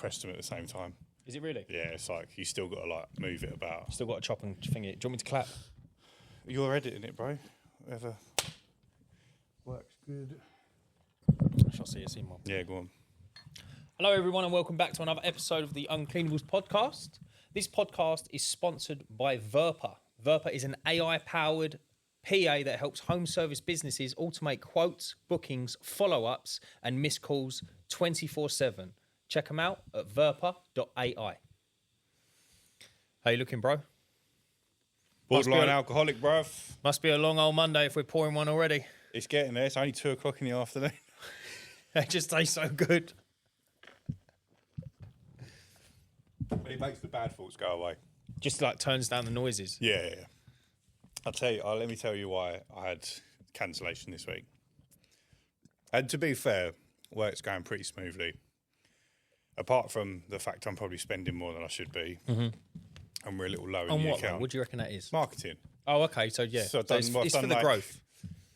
press them at the same time. Is it really? Yeah, it's like you still got to like move it about. Still got to chop and finger it. Do you want me to clap? You're editing it, bro. Whatever works good. Shall I see you soon, Mum? Yeah, go on. Hello, everyone, and welcome back to another episode of the Uncleanables Podcast. This podcast is sponsored by Verpa. Verpa is an AI-powered PA that helps home service businesses automate quotes, bookings, follow-ups, and missed calls 24/7. Check them out at verpa.ai. How you looking, bro? Borderline alcoholic, bruv. Must be a long old Monday if we're pouring one already. It's getting there. It's only 2 o'clock in the afternoon. It just tastes so good. It makes the bad thoughts go away. Just like turns down the noises. Yeah. I'll tell you. Let me tell you why I had cancellation this week. And to be fair, work's going pretty smoothly. Apart from the fact I'm probably spending more than I should be. Mm-hmm. And we're a little low in the account. What do you reckon that is? Marketing. Oh, okay. So, yeah. So it's for the growth.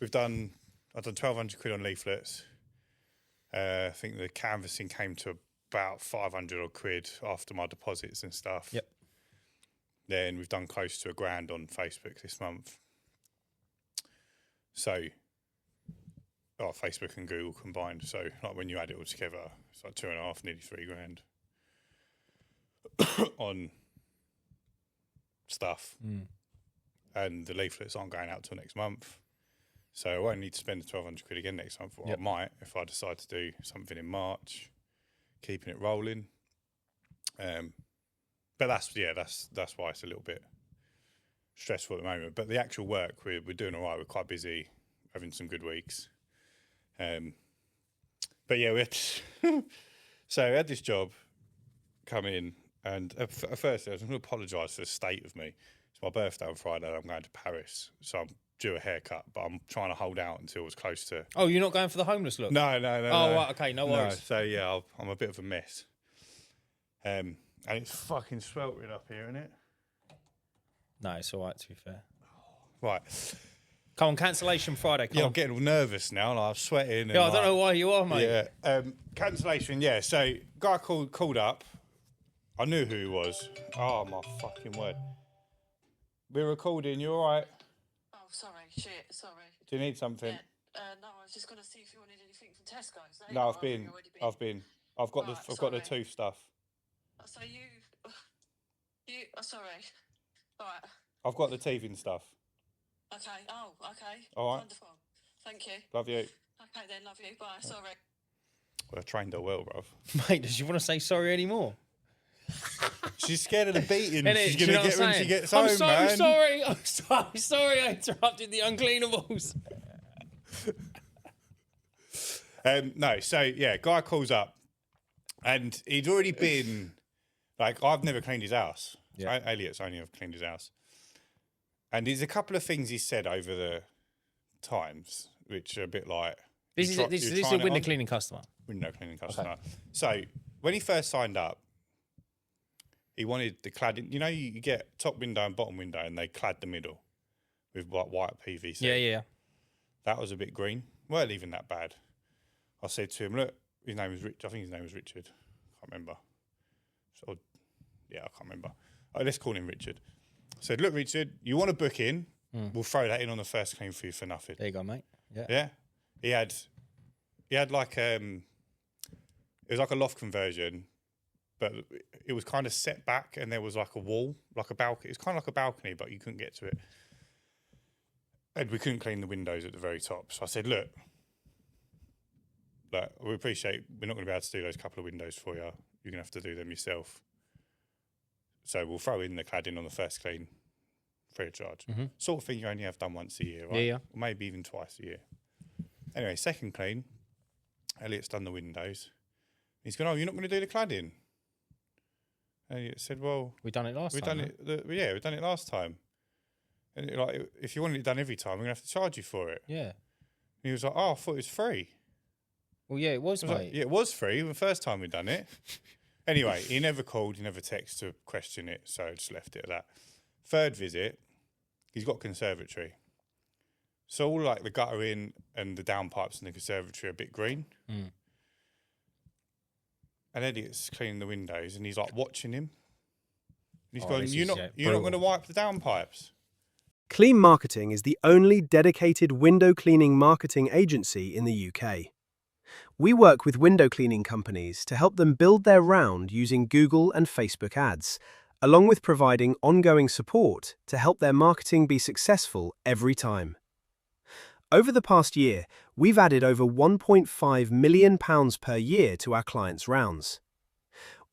I've done 1,200 quid on leaflets. I think the canvassing came to about 500 odd quid after my deposits and stuff. Yep. Then we've done close to £1,000 on Facebook this month. So, Facebook and Google combined. So, like when you add it all together, it's like 2.5, nearly £3,000 on stuff. And the leaflets aren't going out till next month. So I won't need to spend 1,200 quid again next month. Or I might if I decide to do something in March, keeping it rolling. But that's why it's a little bit stressful at the moment. But the actual work, we're doing all right. We're quite busy, having some good weeks. But yeah, we had so I had this job come in, and at first I was going to apologise for the state of me. It's my birthday on Friday. I'm going to Paris, so I'm due a haircut, but I'm trying to hold out until it's close to. Oh, you're not going for the homeless look? No. Oh, right, okay, no worries. No, so yeah, I'm a bit of a mess. And it's fucking sweltering up here, isn't it? No, it's all right, to be fair. Right. Come on, cancellation Friday. Come on. I'm getting all nervous now. Like, I'm sweating. Yeah, I don't know why you are, mate. Yeah. Cancellation, yeah. So, guy called up. I knew who he was. Oh, my fucking word. We're recording. You all right? Oh, sorry. Sorry. Do you need something? Yeah. No, I was just going to see if you wanted anything from Tesco's. No, I've been. I've got the tooth stuff. So sorry. Right. I've got the teething stuff. Okay. Oh, okay. All right. Wonderful. Thank you. Love you. Okay then, love you. Bye. Sorry. Well, I trained her well, bruv. Mate, does she want to say sorry anymore? She's scared of the beating. She's going to get when she gets home, I'm so man. sorry. I'm so sorry I interrupted the Uncleanables. No, so, yeah, guy calls up, and he'd already been, like, I've never cleaned his house. Yeah. Elliot's only ever cleaned his house. And there's a couple of things he said over the times, which are a bit like... This is a window cleaning customer. Window cleaning customer. Okay. So, when he first signed up, he wanted the cladding. You know, you get top window and bottom window, and they clad the middle with like white PVC. Yeah. That was a bit green. Weren't even that bad. I said to him, look, his name was Rich. I think his name was Richard. Can't remember. I can't remember. Let's call him Richard. I said, look, Richard, you want to book in? We'll throw that in on the first clean for you for nothing. There you go, mate. Yeah. Yeah. He had like it was like a loft conversion, but it was kind of set back, and there was like a wall, like a balcony. It's kind of like a balcony, but you couldn't get to it. And we couldn't clean the windows at the very top. So I said, look, we appreciate we're not going to be able to do those couple of windows for you. You're going to have to do them yourself. So we'll throw in the cladding on the first clean, free of charge. Mm-hmm. Sort of thing you only have done once a year, right? Yeah. Or maybe even twice a year. Anyway, second clean, Elliot's done the windows. He's gone, oh, you're not going to do the cladding? Elliot said, well... We done it last time. We done it last time. And if you wanted it done every time, we're going to have to charge you for it. Yeah. And he was like, oh, I thought it was free. Well, yeah, it was, mate. Like, yeah, it was free the first time we'd done it. Anyway, he never called, he never texted to question it, so I just left it at that. Third visit, he's got a conservatory. So all like the guttering and the downpipes in the conservatory are a bit green. And Elliot's cleaning the windows, and he's like watching him. And he's Oh, going, this "You're is, not, yeah, you're not brutal. going to wipe the downpipes." Clean Marketing is the only dedicated window cleaning marketing agency in the UK. We work with window cleaning companies to help them build their round using Google and Facebook ads, along with providing ongoing support to help their marketing be successful every time. Over the past year, we've added over £1.5 million per year to our clients' rounds.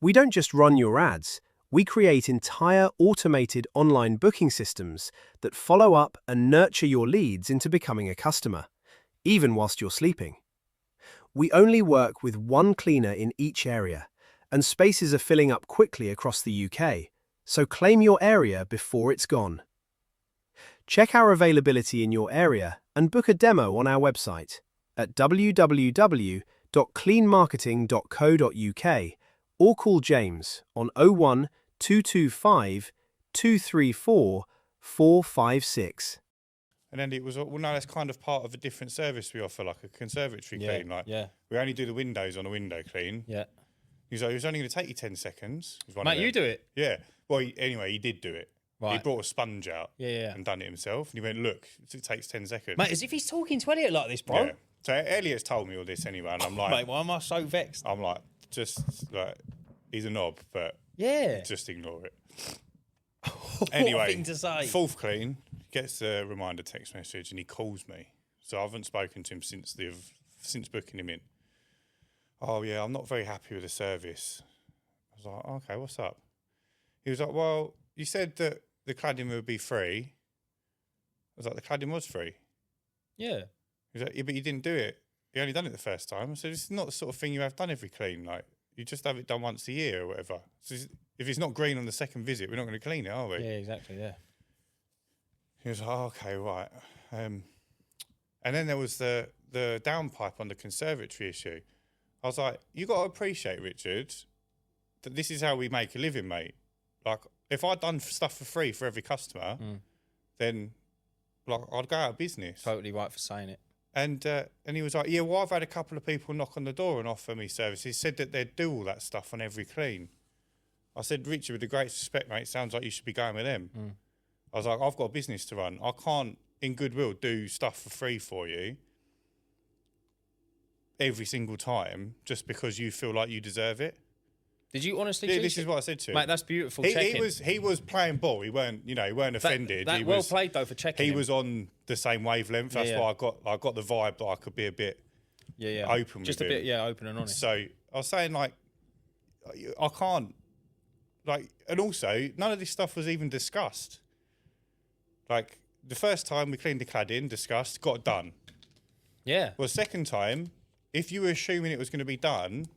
We don't just run your ads, we create entire automated online booking systems that follow up and nurture your leads into becoming a customer, even whilst you're sleeping. We only work with one cleaner in each area, and spaces are filling up quickly across the UK, so claim your area before it's gone. Check our availability in your area and book a demo on our website at www.cleanmarketing.co.uk or call James on 01 225 234 456. And then it was, well, no, that's kind of part of a different service we offer, like a conservatory Yeah, clean. Like, yeah. we only do the windows on a window clean. Yeah. He's like, it was only going to take you 10 seconds. It was one Mate, of them. you do it. Yeah. Well, anyway, he did do it. He Right. brought a sponge out Yeah. and done it himself. And he went, look, it takes 10 seconds. Mate, as if he's talking to Elliot like this, bro. Yeah. So Elliot's told me all this anyway, and I'm like, Mate, why am I so vexed? just like, he's a knob, but Yeah. just ignore it. What a Anyway, thing to say. fourth clean, gets a reminder text message, and he calls me. So I haven't spoken to him since booking him in. Oh yeah, I'm not very happy with the service. I was like, okay, what's up? He was like, well, you said that the cladding would be free. I was like, the cladding was free. Yeah. He was like, yeah, but you didn't do it. You only done it the first time. I said, it's not the sort of thing you have done every clean. Like, you just have it done once a year or whatever. So if it's not green on the second visit, we're not going to clean it, are we? Yeah, exactly, yeah. He was like, oh, okay, right. And then there was the downpipe on the conservatory issue. I was like, you got to appreciate, Richard, that this is how we make a living, mate. Like, if I'd done stuff for free for every customer, then like I'd go out of business. Totally right for saying it. And he was like, yeah, well, I've had a couple of people knock on the door and offer me services. He said that they'd do all that stuff on every clean. I said, Richard, with the greatest respect, mate, sounds like you should be going with them. I was like, I've got a business to run. I can't, in goodwill, do stuff for free for you every single time just because you feel like you deserve it. Did you honestly? Yeah, this is what I said to him. Mate, that's beautiful. He was playing ball. He weren't offended. That He well was, played though for checking. He him. was on the same wavelength. That's Yeah. why I got the vibe that I could be a bit open just with a bit, him. open and honest. So I was saying, like, I can't, like, and also none of this stuff was even discussed. Like, the first time we cleaned the cladding, discussed, got it done. Yeah. Well, the second time, if you were assuming it was going to be done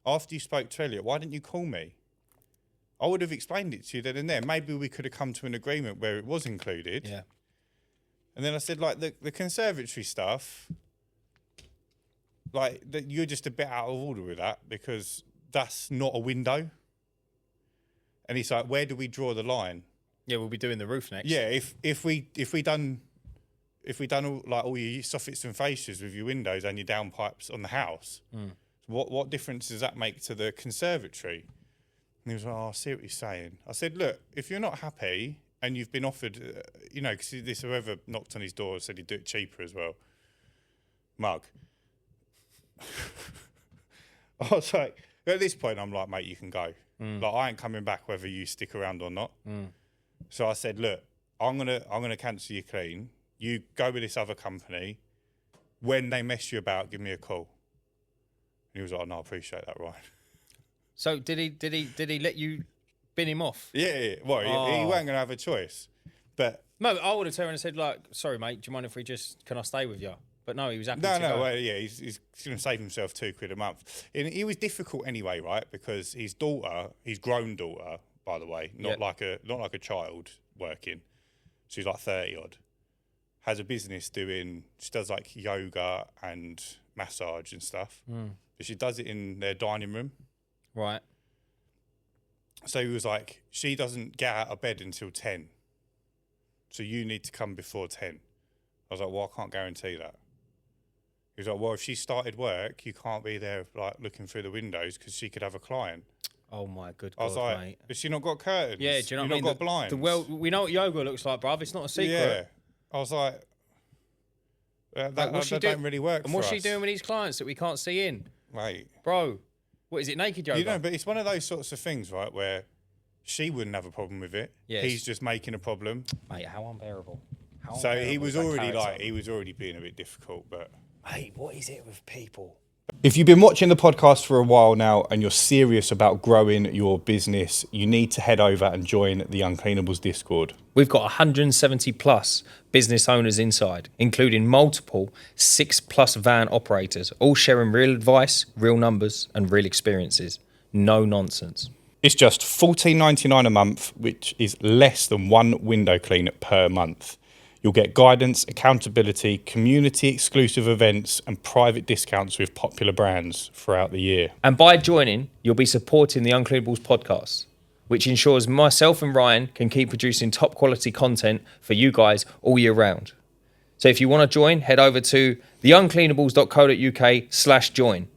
after you spoke to Elliot, why didn't you call me? I would have explained it to you then and there. Maybe we could have come to an agreement where it was included. Yeah. And then I said, like, the conservatory stuff, like, that you're just a bit out of order with that because that's not a window. And he's like, where do we draw the line? Yeah, we'll be doing the roof next. Yeah, if we done all, like, all your soffits and fascias with your windows and your downpipes on the house, what difference does that make to the conservatory? And he was like, oh, I see what you're saying. I said, look, if you're not happy and you've been offered, because this whoever knocked on his door said he'd do it cheaper as well. Mug. I was like, at this point, I'm like, mate, you can go. Like, I ain't coming back whether you stick around or not. So I said, look, I'm gonna cancel your clean. You go with this other company. When they mess you about, give me a call. And he was like, no, I appreciate that, Ryan. So did he let you bin him off? Yeah. Well, he weren't gonna have a choice. But No, I would have turned around and said, like, sorry, mate, do you mind if can I stay with you? But no, he was happy to go. well, yeah, he's going to save himself £2 a month. And he was difficult anyway, right? Because his daughter, his grown daughter, by the way, not like a child working. She's like 30 odd. Has a business she does like yoga and massage and stuff. But she does it in their dining room. Right. So he was like, she doesn't get out of bed until 10. So you need to come before 10. I was like, well, I can't guarantee that. He He's like, well, if she started work, you can't be there like looking through the windows because she could have a client. Oh my good I was God, like, mate. has she not got curtains? Yeah, do you know what I mean? Not got blinds? Well, we know what yoga looks like, bruv. It's not a secret. Yeah. I was like, that don't really work And for what's us. she doing with these clients that we can't see in? Mate. Bro, what is it, naked yoga? You know, but it's one of those sorts of things, right, where she wouldn't have a problem with it. Yes. He's just making a problem. Mate, how unbearable. So he was already being a bit difficult, but... Mate, what is it with people? If you've been watching the podcast for a while now and you're serious about growing your business, you need to head over and join the Uncleanables Discord. We've got 170 plus business owners inside, including multiple 6+ van operators, all sharing real advice, real numbers, and real experiences. No nonsense. It's just $14.99 a month, which is less than one window clean per month. You'll get guidance, accountability, community-exclusive events, and private discounts with popular brands throughout the year. And by joining, you'll be supporting the Uncleanables podcast, which ensures myself and Ryan can keep producing top quality content for you guys all year round. So if you want to join, head over to theuncleanables.co.uk/join.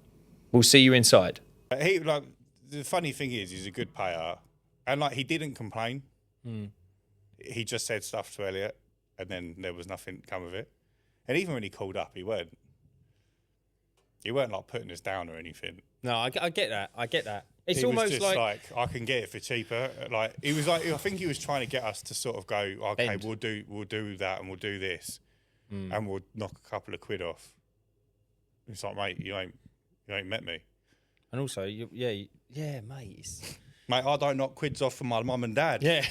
We'll see you inside. The funny thing is, he's a good payer, and he didn't complain. He just said stuff to Elliot, and then there was nothing come of it. And even when he called up, he weren't like putting us down or anything. No, I get that. I get that. It's He almost was just like I can get it for cheaper. Like he was like, I think he was trying to get us to sort of go, okay, Bend. we'll do that and we'll do this, and we'll knock a couple of quid off. It's like, mate, you ain't met me. And also, mate. Mate, I don't knock quids off for my mum and dad. Yeah.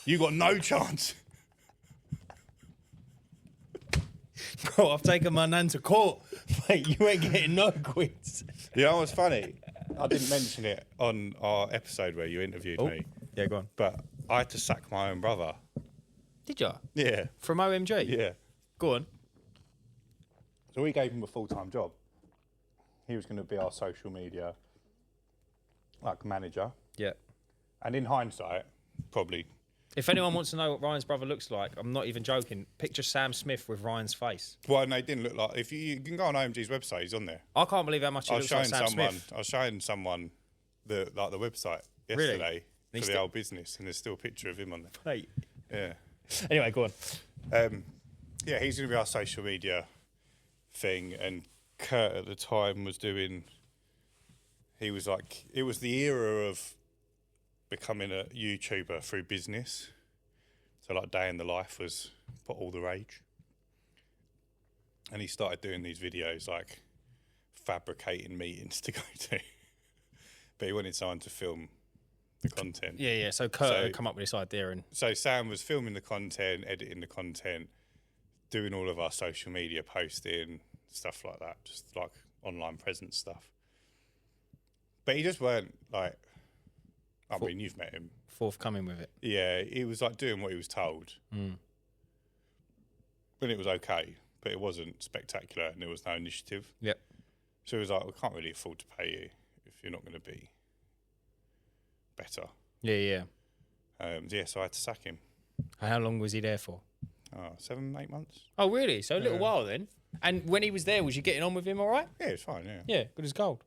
You got no chance. Bro, I've taken my nan to court. Mate, you ain't getting no quids. You know what's funny? I didn't mention it on our episode where you interviewed me, Yeah, go on. but I had to sack my own brother. Did you? Yeah. From OMG? Yeah. Go on. So we gave him a full-time job. He was going to be our social media manager. Yeah. And in hindsight, probably. If anyone wants to know what Ryan's brother looks like, I'm not even joking. Picture Sam Smith with Ryan's face. Well, no, it didn't look like. If you can go on OMG's website, he's on there. I can't believe how much he looks like Sam Smith. I was showing someone the website yesterday for the old business, and there's still a picture of him on there. Mate. Yeah. Anyway, go on. Yeah, he's going to be our social media thing, and Kurt at the time was doing. He was like, it was the era of becoming a YouTuber through business. So like Day in the Life was all the rage. And he started doing these videos like fabricating meetings to go to. But he wanted someone to film the content. Yeah. So Kurt had come up with this idea. And So Sam was filming the content, editing the content, doing all of our social media posting, stuff like that. Just like online presence stuff. But he just weren't like, I mean, you've met him. forthcoming with it. Yeah, he was like doing what he was told. And it was okay, but it wasn't spectacular and there was no initiative. Yep. So he was like, we can't really afford to pay you if you're not going to be better. Yeah. So I had to sack him. How long was he there for? 7, 8 months. Oh, really? So a little while then. And when he was there, was you getting on with him all right? Yeah, it was fine, yeah. Yeah, good as gold.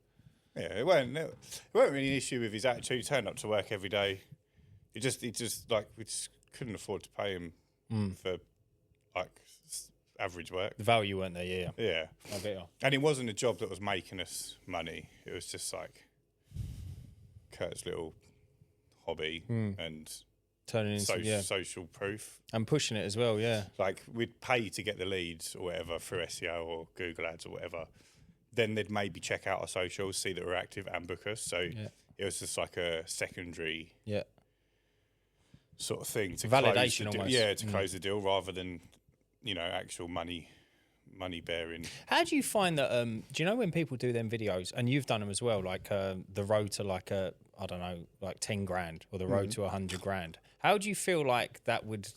Yeah, it weren't really an issue with his attitude. He turned up to work every day. He just like, we just couldn't afford to pay him for like average work. The value weren't there, yeah. Yeah. I bet you. And it wasn't a job that was making us money. It was just like Kurt's little hobby and Turning into, social proof. And pushing it as well, yeah. Like we'd pay to get the leads or whatever through SEO or Google Ads or whatever. Then they'd maybe check out our socials, see that we're active and book us. So it was just like a secondary sort of thing to validation close the almost. Yeah, to close the deal rather than, actual money bearing. How do you find that, do you know when people do them videos, and you've done them as well, like the road to like I don't know, like 10 grand or the road to 100 grand. How do you feel like that would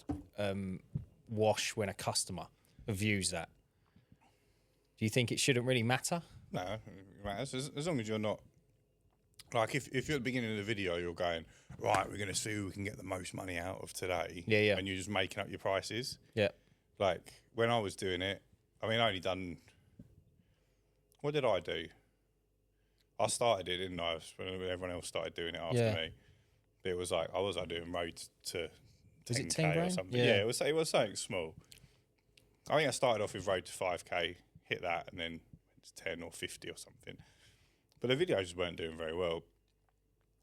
wash when a customer views that? Do you think it shouldn't really matter? No, it matters. As long as you're not... Like, if you're at the beginning of the video, you're going, right, we're going to see who we can get the most money out of today. Yeah. And you're just making up your prices. Yeah. Like, when I was doing it, I mean, I only done What did I do? I started it, didn't I? When everyone else started doing it after me. But it was like, I was doing roads to 10K or something. Yeah, it was something small. I think I started off with road to 5K, hit that, and then went to 10 or 50 or something. But the videos weren't doing very well.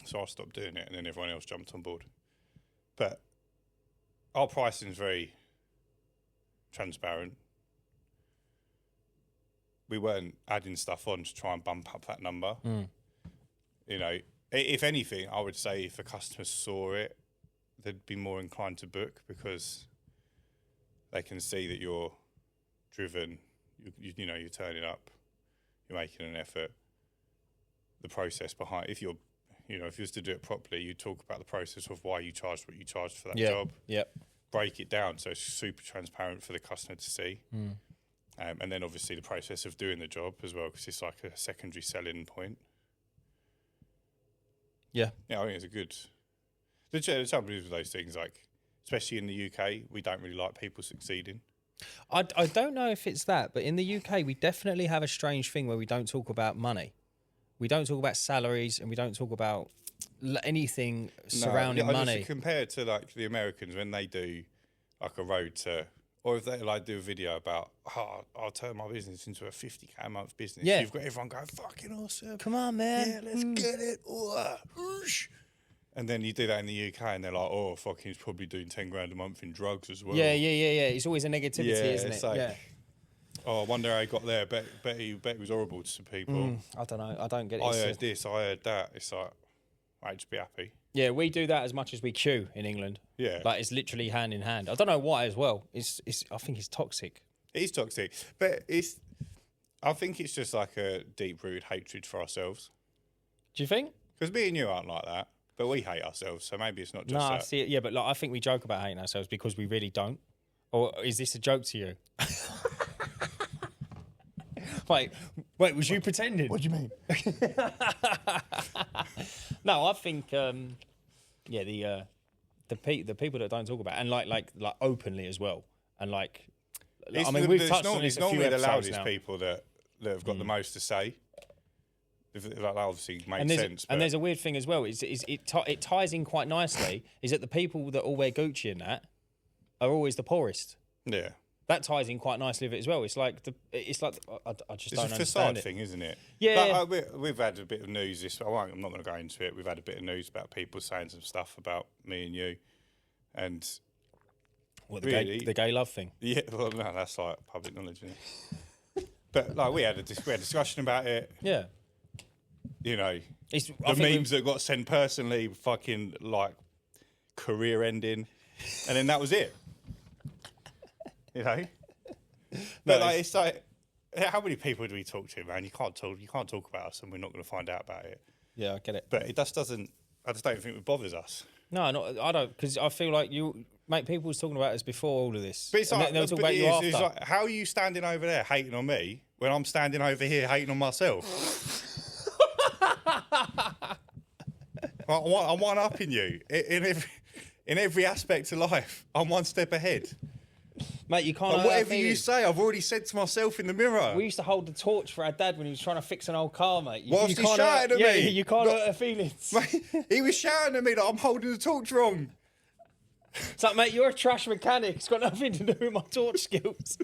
So I stopped doing it, and then everyone else jumped on board. But our pricing is very transparent. We weren't adding stuff on to try and bump up that number. You know, if anything, I would say if a customer saw it, they'd be more inclined to book because they can see that you're driven, you know, you're turning up, you're making an effort. The process behind, if you was to do it properly, you talk about the process of why you charged what you charged for that job. Break it down so it's super transparent for the customer to see. And then obviously the process of doing the job as well, because it's like a secondary selling point. Yeah, I think it's a good. The trouble is with those things, like especially in the UK, we don't really like people succeeding. I don't know if it's that, but in the UK, we definitely have a strange thing where we don't talk about money. We don't talk about salaries, and we don't talk about anything surrounding money. Just compare it to like the Americans when they do like a road to, or if they like do a video about, I'll turn my business into a 50K a month business. Yeah. You've got everyone going, fucking awesome. Come on, man. Yeah, let's get it. And then you do that in the UK and they're like, oh, fucking, he's probably doing 10 grand a month in drugs as well. Yeah. It's always a negativity, isn't it? Like, oh, I wonder how he got there. Bet he was horrible to some people. I don't know. I don't get it. I heard this, I heard that. It's like, I'd just be happy. Yeah, we do that as much as we queue in England. Yeah. Like, it's literally hand in hand. I don't know why as well. I think it's toxic. It is toxic. But I think it's just like a deep-rooted hatred for ourselves. Do you think? Because me and you aren't like that. But we hate ourselves, so maybe it's not just that. I see it. Yeah, but like, I think we joke about hating ourselves because we really don't. Or is this a joke to you? Wait, was you pretending? What do you mean? No, I think, the people that don't talk about it, and like openly as well, and like, I mean, we've touched on this a few episodes the loudest now. people that have got the most to say. That obviously makes sense. And there's a weird thing as well. It ties in quite nicely. Is that the people that all wear Gucci and that are always the poorest? Yeah. That ties in quite nicely with it as well. It's like I just don't understand it. It's a facade thing, isn't it? Yeah. But, we've had a bit of news. I'm not going to go into it. We've had a bit of news about people saying some stuff about me and you, and the gay love thing. Yeah. Well, no, that's like public knowledge, isn't it? But like we had a discussion about it. Yeah. You know, the memes that got sent personally, fucking like career ending, and then that was it. You know, but like, it's like, how many people do we talk to, man? You can't talk about us, and we're not going to find out about it. Yeah, I get it. But it just doesn't. I just don't think it bothers us. No, I don't, because I feel like people was talking about us before all of this. But it's like, they'll talk about you after. It's like, how are you standing over there hating on me when I'm standing over here hating on myself? I'm one up in you in every aspect of life. I'm one step ahead, mate. You can't. Whatever you say, I've already said to myself in the mirror. We used to hold the torch for our dad when he was trying to fix an old car, mate. Whilst he's shouting at me, you can't hurt her feelings. Mate, he was shouting at me that I'm holding the torch wrong. It's like, mate, you're a trash mechanic. It's got nothing to do with my torch skills.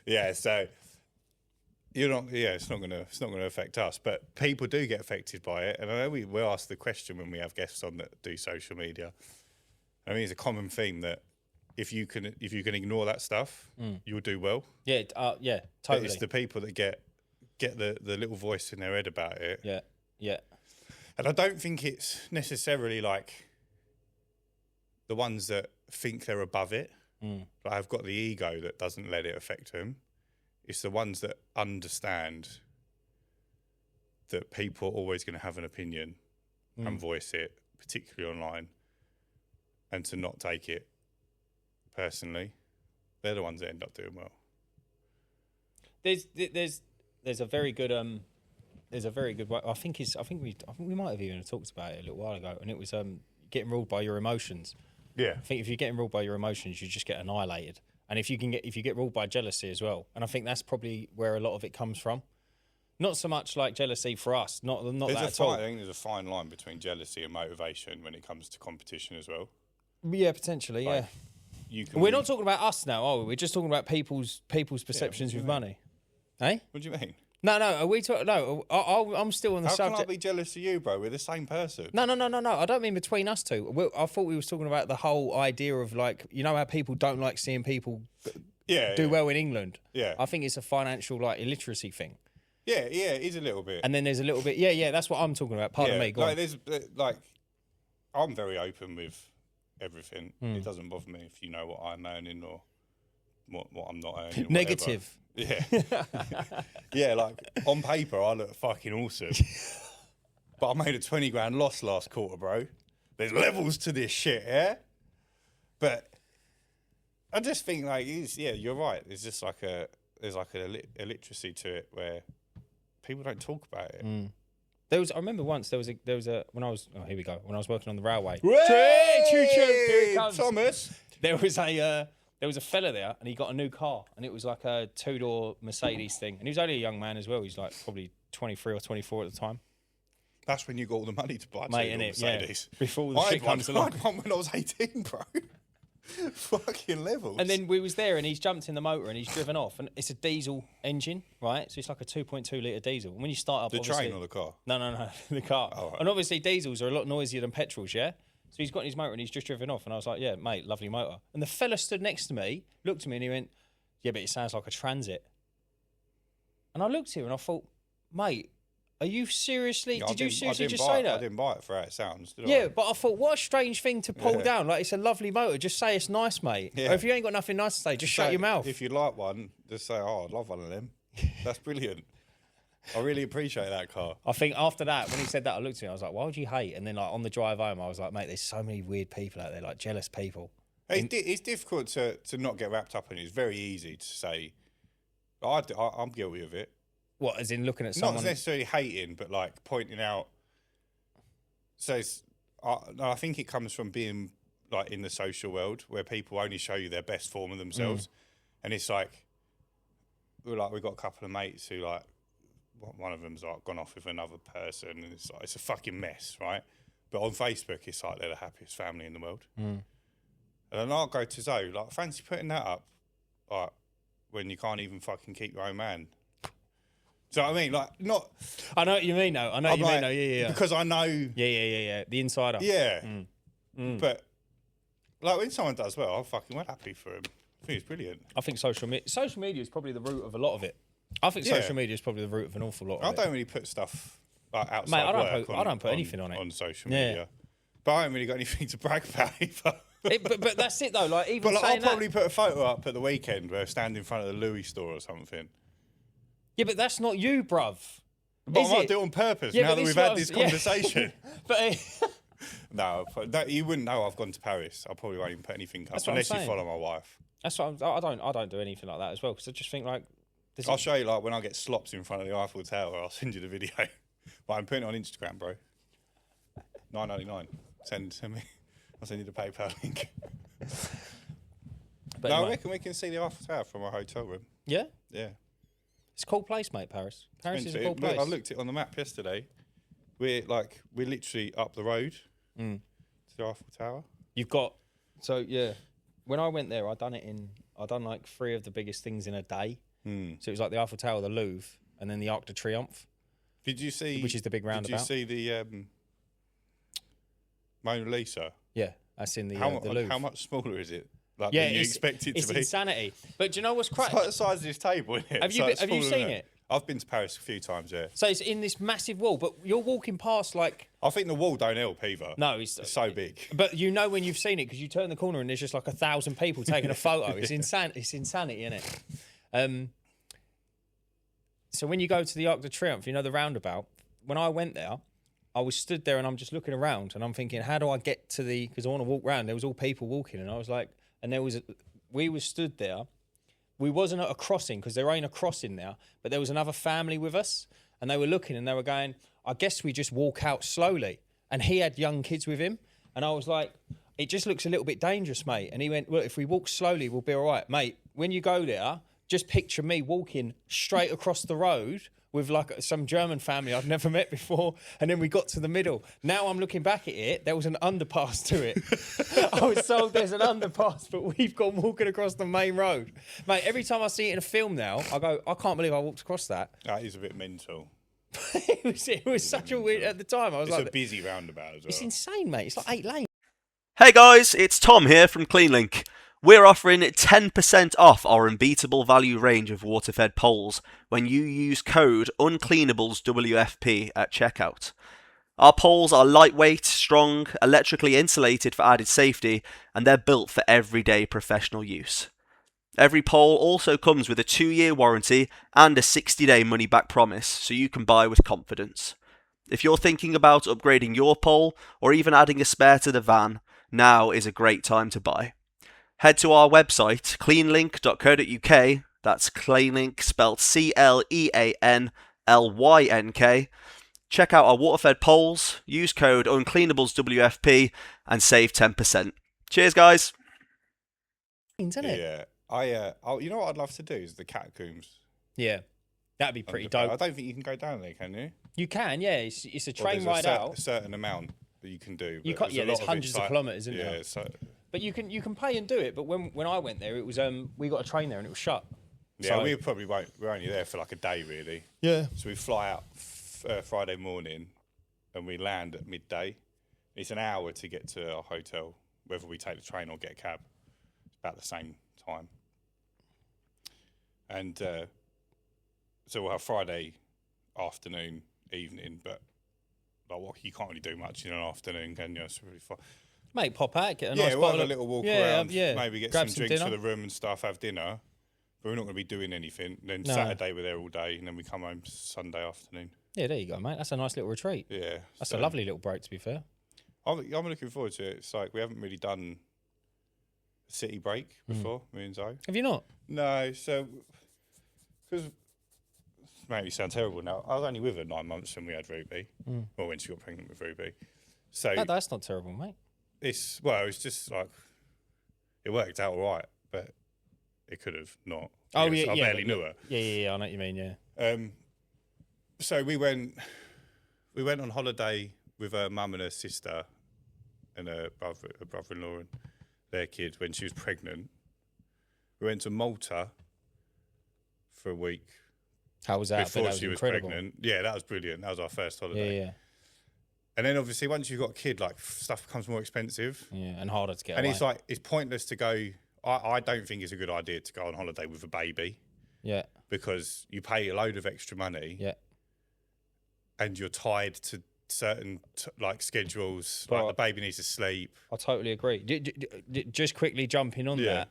Yeah, so. It's not gonna affect us, but people do get affected by it. And I know we'll ask the question when we have guests on that do social media. I mean, it's a common theme that if you can ignore that stuff, you'll do well. Yeah, totally. But it's the people that get the little voice in their head about it. Yeah. And I don't think it's necessarily like the ones that think they're above it. Like, I've got the ego that doesn't let it affect them. It's the ones that understand that people are always going to have an opinion and voice it, particularly online, and to not take it personally. They're the ones that end up doing well. There's a very good way. I think we might have even talked about it a little while ago, and it was getting ruled by your emotions. Yeah. I think if you're getting ruled by your emotions, you just get annihilated. And if you get ruled by jealousy as well, and I think that's probably where a lot of it comes from. Not so much like jealousy for us, not that at all. I think there's a fine line between jealousy and motivation when it comes to competition as well. Yeah, potentially. Like, We're not talking about us now, are we? We're just talking about people's perceptions with money. Eh? What do you mean? No. Are we talking? No, I'm still on the How subject. can I be jealous of you, bro? We're the same person. No. I don't mean between us two. I thought we was talking about the whole idea of like, you know how people don't like seeing people do well in England. Yeah. I think it's a financial like illiteracy thing. Yeah, it is a little bit. And then there's a little bit. Yeah. That's what I'm talking about. Pardon me. Go on. There's I'm very open with everything. It doesn't bother me if you know what I'm earning or what I'm not earning. Negative. Yeah. Yeah, like on paper, I look fucking awesome. But I made a 20 grand loss last quarter, bro. There's levels to this shit, yeah? But I just think, like, you're right. There's just like there's like a illiteracy to it where people don't talk about it. I remember once there was a when I was working on the railway. Hey, Here it comes. Thomas. There was a fella there, and he got a new car, and it was like a 2-door Mercedes thing, and he was only a young man as well. He's like probably 23 or 24 at the time. That's when you got all the money to buy Mate, a innit? Mercedes. Yeah. Before the shit comes along. I had one when I was 18, bro. Fucking levels. And then we was there, and he's jumped in the motor, and he's driven off, and it's a diesel engine, right? So it's like a 2.2 litre diesel. And when you start up, the train or the car? No, the car. Oh, right. And obviously diesels are a lot noisier than petrols, yeah? So he's got in his motor and he's just driven off. And I was like, yeah, mate, lovely motor. And the fella stood next to me, looked at me and he went, yeah, but it sounds like a Transit. And I looked at him and I thought, mate, are you seriously, did you seriously just say that? I didn't buy it for how it sounds, did I? Yeah, but I thought, what a strange thing to pull down. Like, it's a lovely motor. Just say it's nice, mate. Yeah. Or if you ain't got nothing nice to say, just shut your mouth. If you'd like one, just say, oh, I'd love one of them. That's brilliant. I really appreciate that car. I think after that, when he said that, I looked at him, I was like, why would you hate? And then like on the drive home, I was like, mate, there's so many weird people out there, like jealous people. It's difficult to not get wrapped up in it. It's very easy to say, I'm guilty of it. What, as in looking at someone? Not necessarily hating, but like pointing out. So I think it comes from being like in the social world where people only show you their best form of themselves. And it's like, we've got a couple of mates who like, one of them's like gone off with another person, and it's like it's a fucking mess, right? But on Facebook, it's like they're the happiest family in the world. And then I'll go to Zoe, like, fancy putting that up, like when you can't even fucking keep your own man. Do you know what I mean? Like, not. I know what you mean, though. I know what you mean, though. Yeah. Because I know. Yeah. The insider. Yeah. But like when someone does well, I'm fucking well happy for him. I think it's brilliant. I think social media is probably the root of a lot of it. I think social media is probably the root of an awful lot of it. I don't really put stuff like outside Mate, work I don't put anything on it. On social media. But I haven't really got anything to brag about either. But that's it, though. Like, even But like, saying I'll probably put a photo up at the weekend where I stand in front of the Louis store or something. Yeah, but that's not you, bruv. But I might do it on purpose now that we've had this conversation. But No, you wouldn't know I've gone to Paris. I probably won't even put anything up unless you follow my wife. That's what I don't do anything like that as well, because I just think like. I'll show you like when I get slops in front of the Eiffel Tower. I'll send you the video. But I'm putting it on Instagram, bro. $9.99. Send me. I'll send you the PayPal link. But no, I reckon we can see the Eiffel Tower from our hotel room. Yeah? Yeah. It's a cool place, mate, Paris. Paris is a cool place. I looked it on the map yesterday. We're literally up the road to the Eiffel Tower. You've got when I went there, I done like 3 of the biggest things in a day. So it was like the Eiffel Tower, the Louvre, and then the Arc de Triomphe. Did you see? Which is the big roundabout. Did you see the Mona Lisa? Yeah, that's in the Louvre. How much smaller is it? Like, than you expect it to be? It's insanity. But do you know what's crazy? It's like the size of this table, isn't it? Have you seen it? I've been to Paris a few times, yeah. So it's in this massive wall, but you're walking past like. I think the wall don't help either. No, it's so big. But you know when you've seen it because you turn the corner and there's just like 1,000 people taking a photo. It's insane. It's insanity, isn't it? So when you go to the Arc de Triomphe, you know the roundabout. When I went there, I was stood there and I'm just looking around and I'm thinking, how do I get to because I want to walk around. There was all people walking and I was like, we were stood there. We wasn't at a crossing because there ain't a crossing there, but there was another family with us and they were looking and they were going, I guess we just walk out slowly. And he had young kids with him. And I was like, it just looks a little bit dangerous, mate. And he went, well, if we walk slowly, we'll be all right. Mate, when you go there, just picture me walking straight across the road with like some German family I've never met before, and then we got to the middle. Now I'm looking back at it, there was an underpass to it. I was told there's an underpass, but we've gone walking across the main road. Mate, every time I see it in a film now, I go, I can't believe I walked across that. That is a bit mental. it was such a weird, at the time, I was It's like... a busy roundabout as well. It's insane, mate. It's like 8 lanes. Hey guys, it's Tom here from CleanLink. We're offering 10% off our unbeatable value range of water-fed poles when you use code UncleanablesWFP at checkout. Our poles are lightweight, strong, electrically insulated for added safety, and they're built for everyday professional use. Every pole also comes with a 2-year warranty and a 60-day money-back promise, so you can buy with confidence. If you're thinking about upgrading your pole, or even adding a spare to the van, now is a great time to buy. Head to our website, cleanlink.co.uk, that's CleanLink spelled CLEANLYNK. Check out our water-fed poles, use code UncleanablesWFP, and save 10%. Cheers, guys! Isn't it? Yeah. You know what I'd love to do is the catacombs. Yeah. That'd be pretty I dope. don't think you can go down there, can you? You can, yeah. It's a Or train there's ride out. a certain amount that you can do. You but can't, there's a yeah, lot there's of hundreds it's of like- kilometres, isn't yeah, there? so But you can pay and do it. But when I went there, it was we got a train there and it was shut. yeah, So- we probably won't. We're only there for like a day, really. Yeah. So we fly out Friday morning, and we land at midday. It's an hour to get to our hotel, whether we take the train or get a cab. It's about the same time. And so we'll have Friday afternoon, evening, but like, you can't really do much in an afternoon, can you? It's really fun. Mate, pop out, get a Yeah, nice we'll bottle have a of- little walk yeah, around, yeah. maybe get Grab some drinks dinner. for the room and stuff, have dinner. But we're not going to be doing anything. Then No. Saturday we're there all day, and then we come home Sunday afternoon. Yeah, there you go, mate. That's a nice little retreat. Yeah. That's so a lovely little break, to be fair. I'm looking forward to it. It's like we haven't really done a city break before, me and Zoe. Have you not? No, so because mate, you sound terrible now. I was only with her 9 months when we had Ruby, or when she got pregnant with Ruby. So That's not terrible, mate. it's just like it worked out all right, but it could have not. Oh, because yeah, I yeah, barely knew her. Yeah, I know what you mean, yeah. So we went on holiday with her mum and her sister and her brother-in-law and their kid when she was pregnant. We went to Malta for a week How was that? before That was she was incredible. pregnant. Yeah, that was brilliant. That was our first holiday. Yeah, And then obviously once you've got a kid, like stuff becomes more expensive. yeah, and harder to get And away. it's like it's pointless to go. I don't think it's a good idea to go on holiday with a baby Yeah, because you pay a load of extra money. yeah. And you're tied to certain like schedules. But- like the baby needs to sleep. I totally agree. Just quickly jumping on Yeah. that,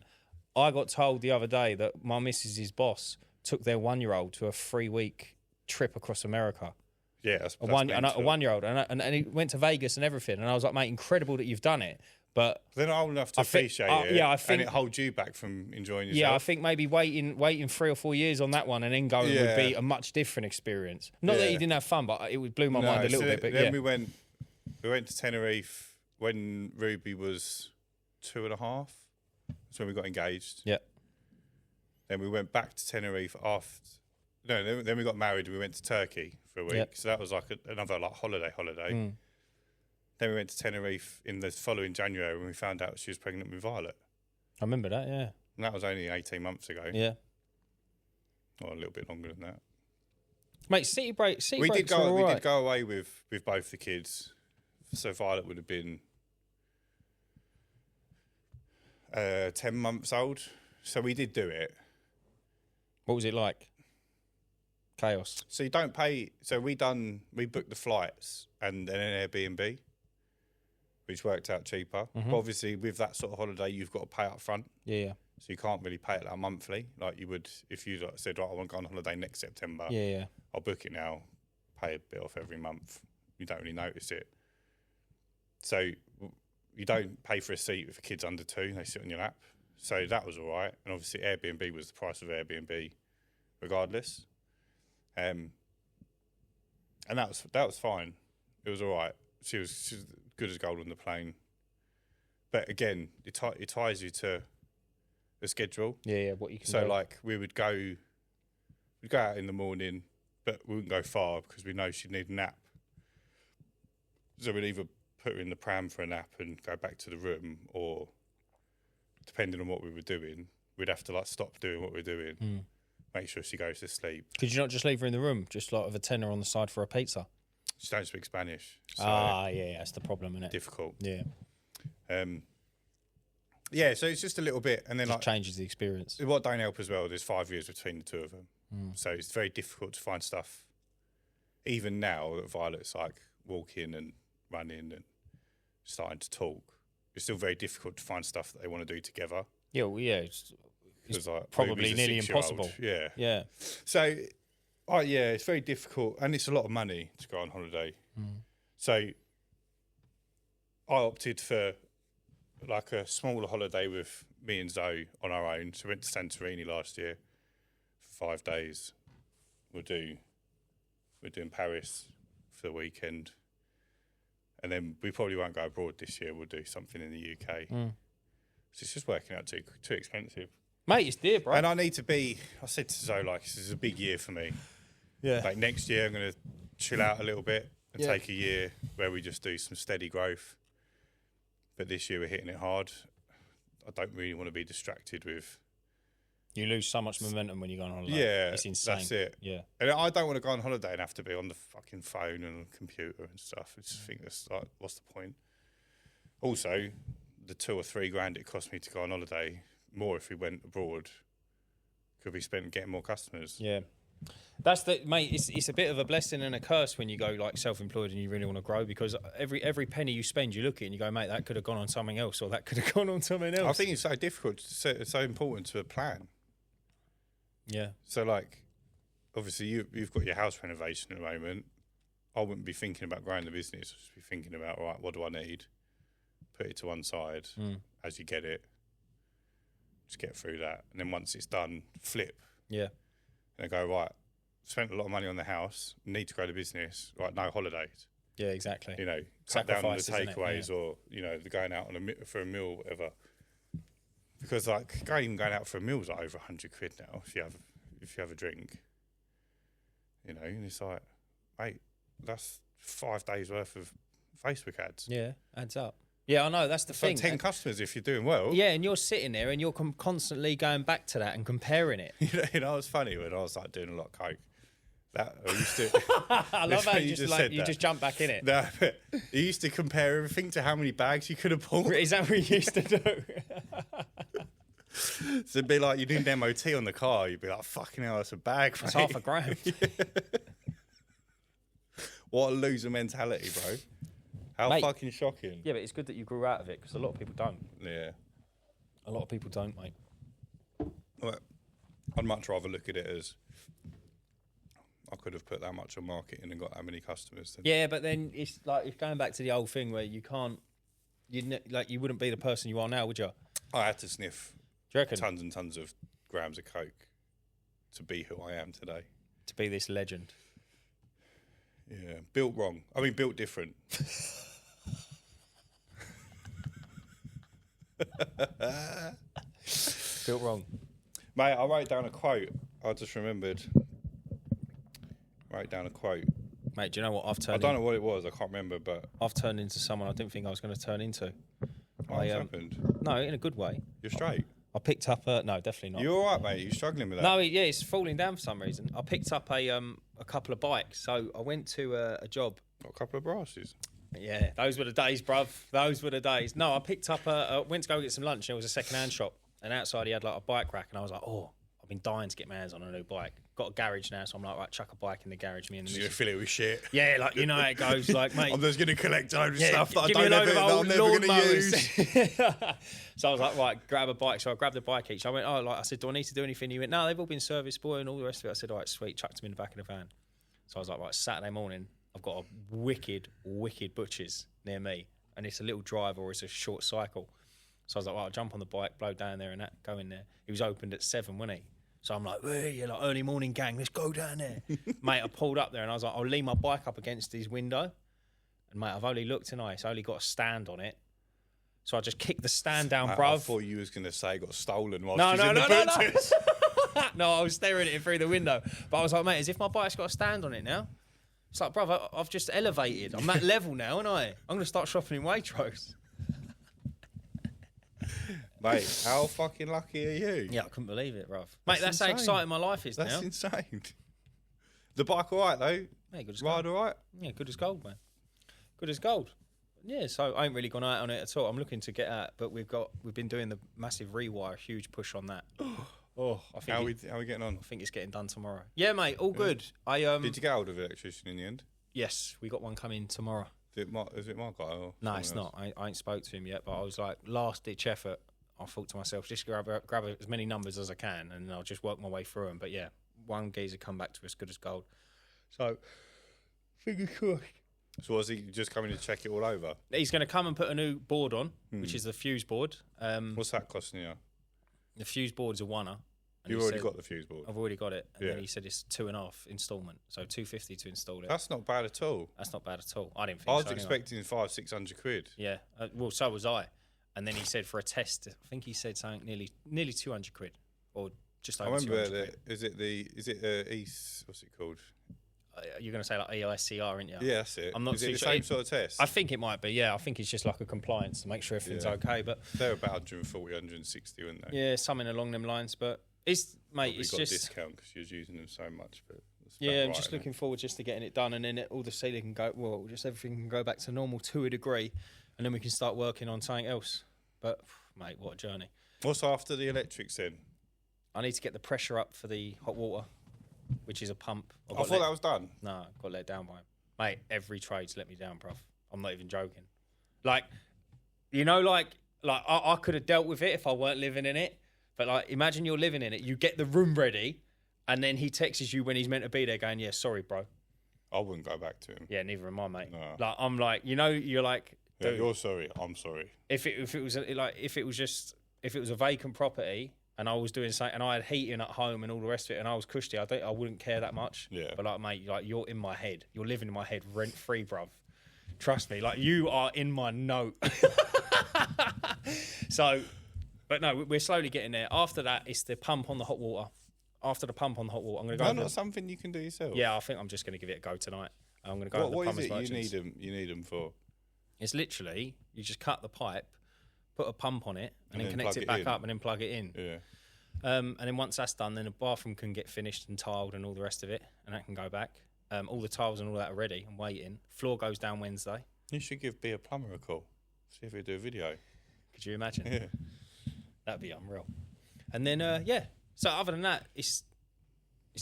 I got told the other day that my missus's boss took their 1-year-old to a 3-week trip across America. Yeah, that's A mental. 1-year-old, and he went to Vegas and everything. And I was like, mate, incredible that you've done it. But They're not old enough to I thi- appreciate it. yeah, I think- and it holds you back from enjoying yourself. yeah, I think maybe waiting 3 or 4 years on that one and then going would Yeah. be a much different experience. Not that Yeah. you didn't have fun, but it blew my No, mind a little so bit. But then yeah, we went to Tenerife when Ruby was 2.5. That's when we got engaged. yeah, Then we went back to Tenerife after. No, then we got married. And we went to Turkey for a week. Yep. So that was like another like holiday. Mm. Then we went to Tenerife in the following January when we found out she was pregnant with Violet. I remember that. Yeah, And that was only 18 months ago. yeah. Or a little bit longer than that. Mate, city breaks We did are all we right. did go away with both the kids. So Violet would have been 10 months old. So we did do it. What was it like? Chaos. So you don't pay. So we booked the flights and then an Airbnb, which worked out cheaper. Mm-hmm. But obviously, with that sort of holiday, you've got to pay up front. Yeah, So you can't really pay it like monthly, like you would if you like, said, "Right, I want to go on holiday next September. yeah. I'll book it now, pay a bit off every month." You don't really notice it. So you don't pay for a seat if a kid's under 2; they sit on your lap. So that was all right. And obviously, Airbnb was the price of Airbnb, regardless. And that was fine. It was all right. She was good as gold on the plane. But again, it ties you to a schedule. Yeah, what you can So do. like we'd go out in the morning, but we wouldn't go far because we know she'd need a nap. So we'd either put her in the pram for a nap and go back to the room, or depending on what we were doing, we'd have to like stop doing what we're doing, make sure she goes to sleep. Could you not just leave her in the room, just like with a tenner on the side for a pizza? She don't speak Spanish, so Yeah, that's the problem, isn't it? difficult. Yeah, Yeah, so it's just a little bit, and then just like changes the experience. what don't help as well. There's 5 years between the two of them, so it's very difficult to find stuff. Even now that Violet's like walking and running and starting to talk, it's still very difficult to find stuff that they want to do together. Yeah, well, yeah, it's 'Cause, like, probably Ruby's a nearly 6-year-old. impossible. Yeah. Yeah, So, yeah, it's very difficult, and it's a lot of money to go on holiday. So, I opted for like a smaller holiday with me and Zoe on our own. So, we went to Santorini last year for 5 days. We're doing Paris for the weekend, and then we probably won't go abroad this year. We'll do something in the UK. So it's just working out too expensive. mate, it's dear, bro. And I need to be. I said to Zoe, like, this is a big year for me. Yeah, Like next year, I'm going to chill out a little bit and Yeah. take a year where we just do some steady growth. But this year we're hitting it hard. I don't really want to be distracted with. you lose so much momentum when you go on holiday. Yeah, it's insane. that's it. Yeah, And I don't want to go on holiday and have to be on the fucking phone and computer and stuff. I just think that's like, what's the point? Also, the 2 or 3 grand it cost me to go on holiday, more if we went abroad, could be spent getting more customers. yeah. That's the mate. It's a bit of a blessing and a curse when you go like self-employed and you really want to grow, because every penny you spend, you look at it and you go, mate, that could have gone on something else, or that could have gone on something else. I think it's so difficult. It's so important to plan. Yeah, So, like, obviously, you've got your house renovation at the moment. I wouldn't be thinking about growing the business. I'd just be thinking about, right, what do I need? Put it to one side as you get it. Just get through that. And then once it's done, flip. yeah, And go, right, spent a lot of money on the house, need to grow the business. Right, no holidays. yeah, exactly. You know, cut down on the Sacrifices, isn't it? takeaways or, you know, the going out on for a meal, whatever. Because, like, going out for a meal is like over 100 quid now if you have a drink. You know, and it's like, mate, that's 5 days worth of Facebook ads. Yeah, adds up. Yeah, I know, that's the It's thing. like 10 customers if you're doing well. Yeah, and you're sitting there and you're constantly going back to that and comparing it. You know, it was funny when I was like doing a lot of coke. That I used to. I love how You you just just like said you that. just jump back in it. No, but you used to compare everything to how many bags you could have pulled. Is that what you used to do? So it'd be like you did an MOT on the car. You'd be like, "Fucking hell, that's a bag." That's mate." half a gram. What a loser mentality, bro! How Mate. fucking shocking. Yeah, but it's good that you grew out of it, because a lot of people don't. Yeah. A lot of people don't, mate. Well, I'd much rather look at it as I could have put that much on marketing and got that many customers. Yeah, but then it's like it's going back to the old thing where you can't, you wouldn't be the person you are now, would you? I had to sniff Do you reckon? tons and tons of grams of coke to be who I am today. To be this legend. Yeah, built wrong. I mean, built different. Built wrong. Mate, I wrote down a quote. I just remembered. Wrote down a quote. Mate, do you know what I've I turned don't know what it was. I can't remember, but I've turned into someone I didn't think I was going to turn into. what's happened? No, in a good way. You're straight. I picked up a... No, definitely not. You all right, mate? You struggling with that? No, yeah, it's falling down for some reason. I picked up a couple of bikes. So I went to a job. Got a couple of brasses. Yeah, those were the days, bruv. Those were the days. No, I picked up went to go get some lunch. And it was a second-hand shop. And outside he had like a bike rack. And I was like, oh, I've been dying to get my hands on a new bike. Got a garage now. So I'm like, right, chuck a bike in the garage. Me and the You're going missus. to fill it with shit. Yeah, like, you know how it goes. Like, mate. I'm just going to collect loads of Yeah, stuff that I give me a don't load ever, of that I'm old never going to use. lawnmowers. So I was like, right, grab a bike. So I grabbed a bike each. I went, oh, like I said, do I need to do anything? He went, no, they've all been serviced, boy, and all the rest of it. I said, all right, sweet. Chucked them in the back of the van. So I was like, right, Saturday morning, I've got a wicked butcher's near me, and it's a little drive or it's a short cycle. So I was like, well, I'll jump on the bike, blow down there, and that, go in there. He was opened at 7, wasn't he? So I'm like, hey, you're like early morning gang, let's go down there. Mate, I pulled up there and I was like, I'll lean my bike up against his window. And mate, I've only looked and it's only got a stand on it. So I just kicked the stand down, I bruv. thought you was going to say it got stolen whilst No, she's no, in no, the no, no. butchers. No, I was staring at it through the window. But I was like, mate, as if my bike's got a stand on it now. It's like, bruv, I've just elevated. I'm that level now, aren't I? I'm going to start shopping in Waitrose. Mate, how fucking lucky are you? Yeah, I couldn't believe it, bruv. Mate, that's how insane. exciting my life is That's now. insane. The bike all right, though? Yeah, good as Ride gold. all right? Yeah, good as gold, man. Good as gold. Yeah, so I ain't really gone out on it at all. I'm looking to get out, but we've been doing the massive rewire, huge push on that. I think How are we getting on? I think it's getting done tomorrow. Yeah, mate, all good. Did you get hold of an electrician in the end? Yes, we got one coming tomorrow. Is it my guy? Or No, someone it's else? not. I ain't spoke to him yet, but I was like, last ditch effort. I thought to myself, just grab as many numbers as I can, and I'll just work my way through them. But yeah, one geezer come back to us good as gold. So, fingers crossed. So was he just coming to check it all over? He's going to come and put a new board on, which is the fuse board. What's that costing you? The fuse board's a oneer. and You've he already said, got the fuse board. I've already got it. And Yeah. then he said it's 2.5 installment, so 250 to install it. That's not bad at all. That's not bad at all. I didn't think I was so anyway. expecting 500-600 quid. Yeah, well, so was I. And then he said for a test, I think he said something nearly 200 quid, or just I over remember 200 quid. is it East? What's it called? You're going to say like EICR, aren't you? Yeah, that's it. I'm not is it too the sure. same sort of test? I think it might be, yeah. I think it's just like a compliance to make sure everything's Yeah. okay. But They're about 140, 160, weren't they? yeah, something along them lines. But it's, mate, Probably it's got a just, discount because you're using them so much. But it's about yeah, I'm right, just isn't it? looking forward just to getting it done. And then all the ceiling can go, well, just everything can go back to normal to a degree. And then we can start working on something else. But, mate, what a journey. What's after the electrics then? I need to get the pressure up for the hot water, which is a pump. I thought that was done. No, got let down by him. Mate, every trade's let me down, bruv. I'm not even joking. Like, you know, like I could have dealt with it if I weren't living in it. But, like, imagine you're living in it. You get the room ready, and then he texts you when he's meant to be there going, yeah, sorry, bro. I wouldn't go back to him. Yeah, neither am I, mate. No. Like, I'm like, you know, you're like, Yeah, dude, you're sorry. I'm sorry. if it was a vacant property and I was doing something and I had heating at home and all the rest of it and I was cushy, I wouldn't care that much. Yeah. But like, mate, like you're in my head. You're living in my head rent free, bruv. Trust me, like you are in my note. So, but no, we're slowly getting there. After that, it's the pump on the hot water. After the pump on the hot water, I'm going to go. No, over not something you can do yourself. yeah, I think I'm just going to give it a go tonight. I'm going to go. What over the is it plumbers you merchants. need them? You need them for? It's literally you just cut the pipe, put a pump on it, and then then connect plug it it back in. up, and then plug it in. Yeah. And then once that's done, then the bathroom can get finished and tiled and all the rest of it, and that can go back. All the tiles and all that are ready and waiting. Floor goes down Wednesday. You should give B a plumber a call. See if we do a video. Could you imagine? Yeah. That'd be unreal. And then yeah. So other than that, it's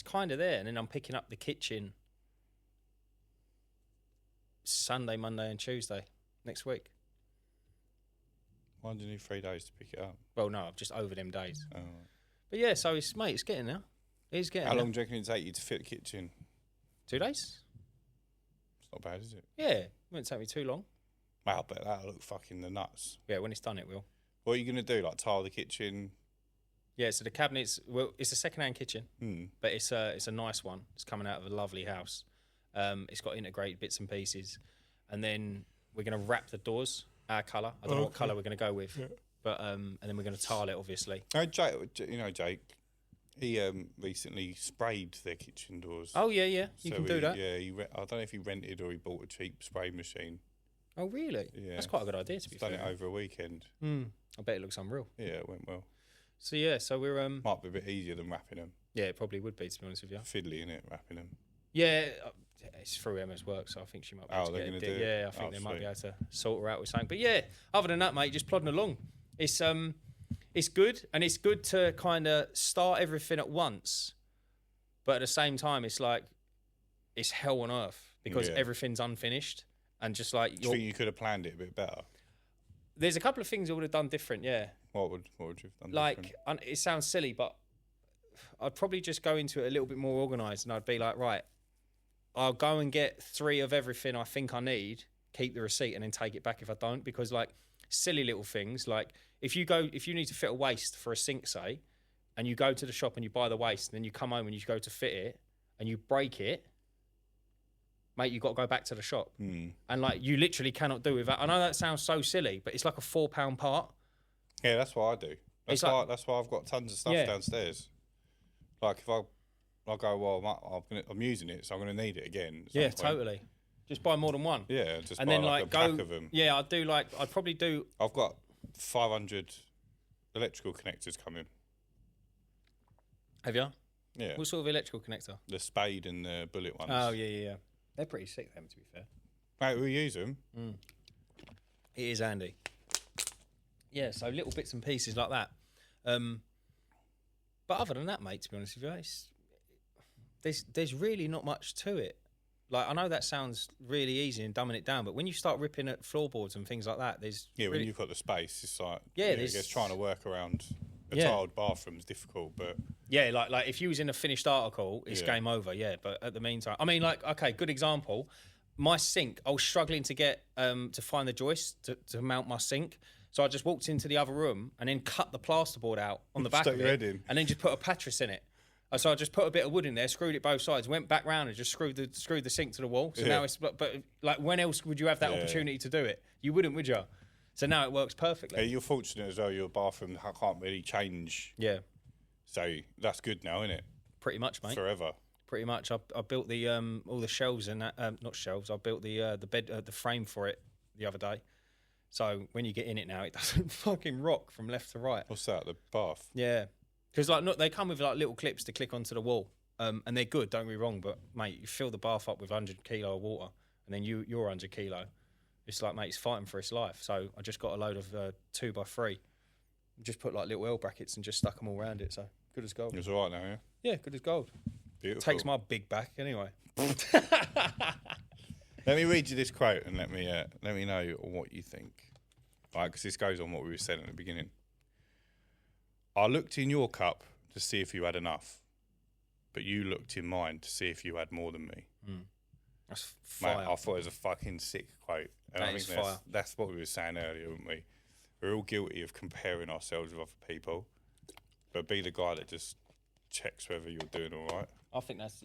kind of there. And then I'm picking up the kitchen Sunday, Monday, and Tuesday next week. Why do you need 3 days to pick it up? Well, no, I've just over them days. Oh. But yeah, so it's getting there. It's getting How there. long do you reckon it take you to fit the kitchen? 2 days? It's not bad, is it? Yeah, it won't take me too long. Wow, but that'll look fucking the nuts. Yeah, when it's done, it will. What are you going to do? Like tile the kitchen? Yeah, so the cabinets. Well, it's a second-hand kitchen, Hmm. but it's a nice one. It's coming out of a lovely house. It's got integrated bits and pieces, and then we're going to wrap the doors our colour. I don't know what colour we're going to go with, but and then we're going to tile it, obviously. Jake, you know Jake. He recently sprayed their kitchen doors. Oh yeah, you can do that. Yeah, I don't know if he rented or he bought a cheap spray machine. Oh really? Yeah. That's quite a good idea, to be He's done fair. it over a weekend. I bet it looks unreal. Yeah, it went well. So yeah, so we're Might be a bit easier than wrapping them. yeah, it probably would be, to be honest with you. Fiddly, innit, wrapping them. Yeah, it's through Emma's work, so I think she might be able to they're get it. gonna do it? Yeah, I think Oh, they might be sweet. able to sort her out with something. But yeah, other than that, mate, just plodding along. It's good, and it's good to kind of start everything at once, but at the same time, it's like it's hell on earth because Yeah. everything's unfinished, and just like Do you think you could have planned it a bit better? there's a couple of things I would have done different. Yeah, What would you have done like different? it sounds silly, but I'd probably just go into it a little bit more organised, and I'd be like, right, I'll go and get 3 of everything I think I need, keep the receipt, and then take it back if I don't. Because like silly little things, like if you need to fit a waist for a sink, say, and you go to the shop and you buy the waist, and then you come home and you go to fit it and you break it, mate, you got to go back to the shop. Mm. And like, you literally cannot do without. I know that sounds so silly, but it's like a £4 part. Yeah, that's what I do. That's why I've got tons of stuff downstairs. Like if I go, well, I'm using it, so I'm going to need it again. Yeah, totally. Just buy more than one. Yeah, just and buy then like a pack of them. Yeah, I'd probably do. I've got 500 electrical connectors coming. Have you? Yeah. What sort of electrical connector? The spade and the bullet ones. Oh yeah. They're pretty sick, them, to be fair. Mate, we use them. It is handy. Yeah, so little bits and pieces like that. But other than that, mate, to be honest with you, there's really not much to it. Like, I know that sounds really easy and dumbing it down, but when you start ripping at floorboards and things like that, there's when you've got the space, it's like I guess trying to work around a tiled bathroom is difficult, but like if you was in a finished article, it's game over. Yeah, but at the meantime, I mean, like, okay, good example. My sink, I was struggling to get to find the joist to mount my sink. So I just walked into the other room and then cut the plasterboard out on the back of it, and then just put a pattress in it. So I just put a bit of wood in there, screwed it both sides, went back round and just screwed the sink to the wall. So now it's, but like, when else would you have that opportunity to do it? You wouldn't, would you? So now it works perfectly. Yeah, you're fortunate as well. Your bathroom can't really change. Yeah. So that's good now, isn't it? Pretty much, mate. Forever. Pretty much. I built the all the shelves and that, not shelves. I built the bed, the frame for it the other day. So when you get in it now, it doesn't fucking rock from left to right. What's that? The bath? Yeah. Because like, they come with like little clips to click onto the wall, and they're good. Don't get me wrong, but mate, you fill the bath up with 100 kilo of water, and then you're 100 kilo. It's like, mate, it's fighting for its life. So I just got a load of 2x3, just put like little L brackets and just stuck them all around it. So good as gold. It's all right now, yeah. Yeah, good as gold. Beautiful. Takes my big back anyway. Let me read you this quote and let me know what you think. Right, because this goes on what we were saying at the beginning. I looked in your cup to see if you had enough, but you looked in mine to see if you had more than me. That's fire. Mate, I thought it was a fucking sick quote. And I think that's what we were saying earlier, weren't we? We're all guilty of comparing ourselves with other people, but be the guy that just checks whether you're doing all right. I think that's,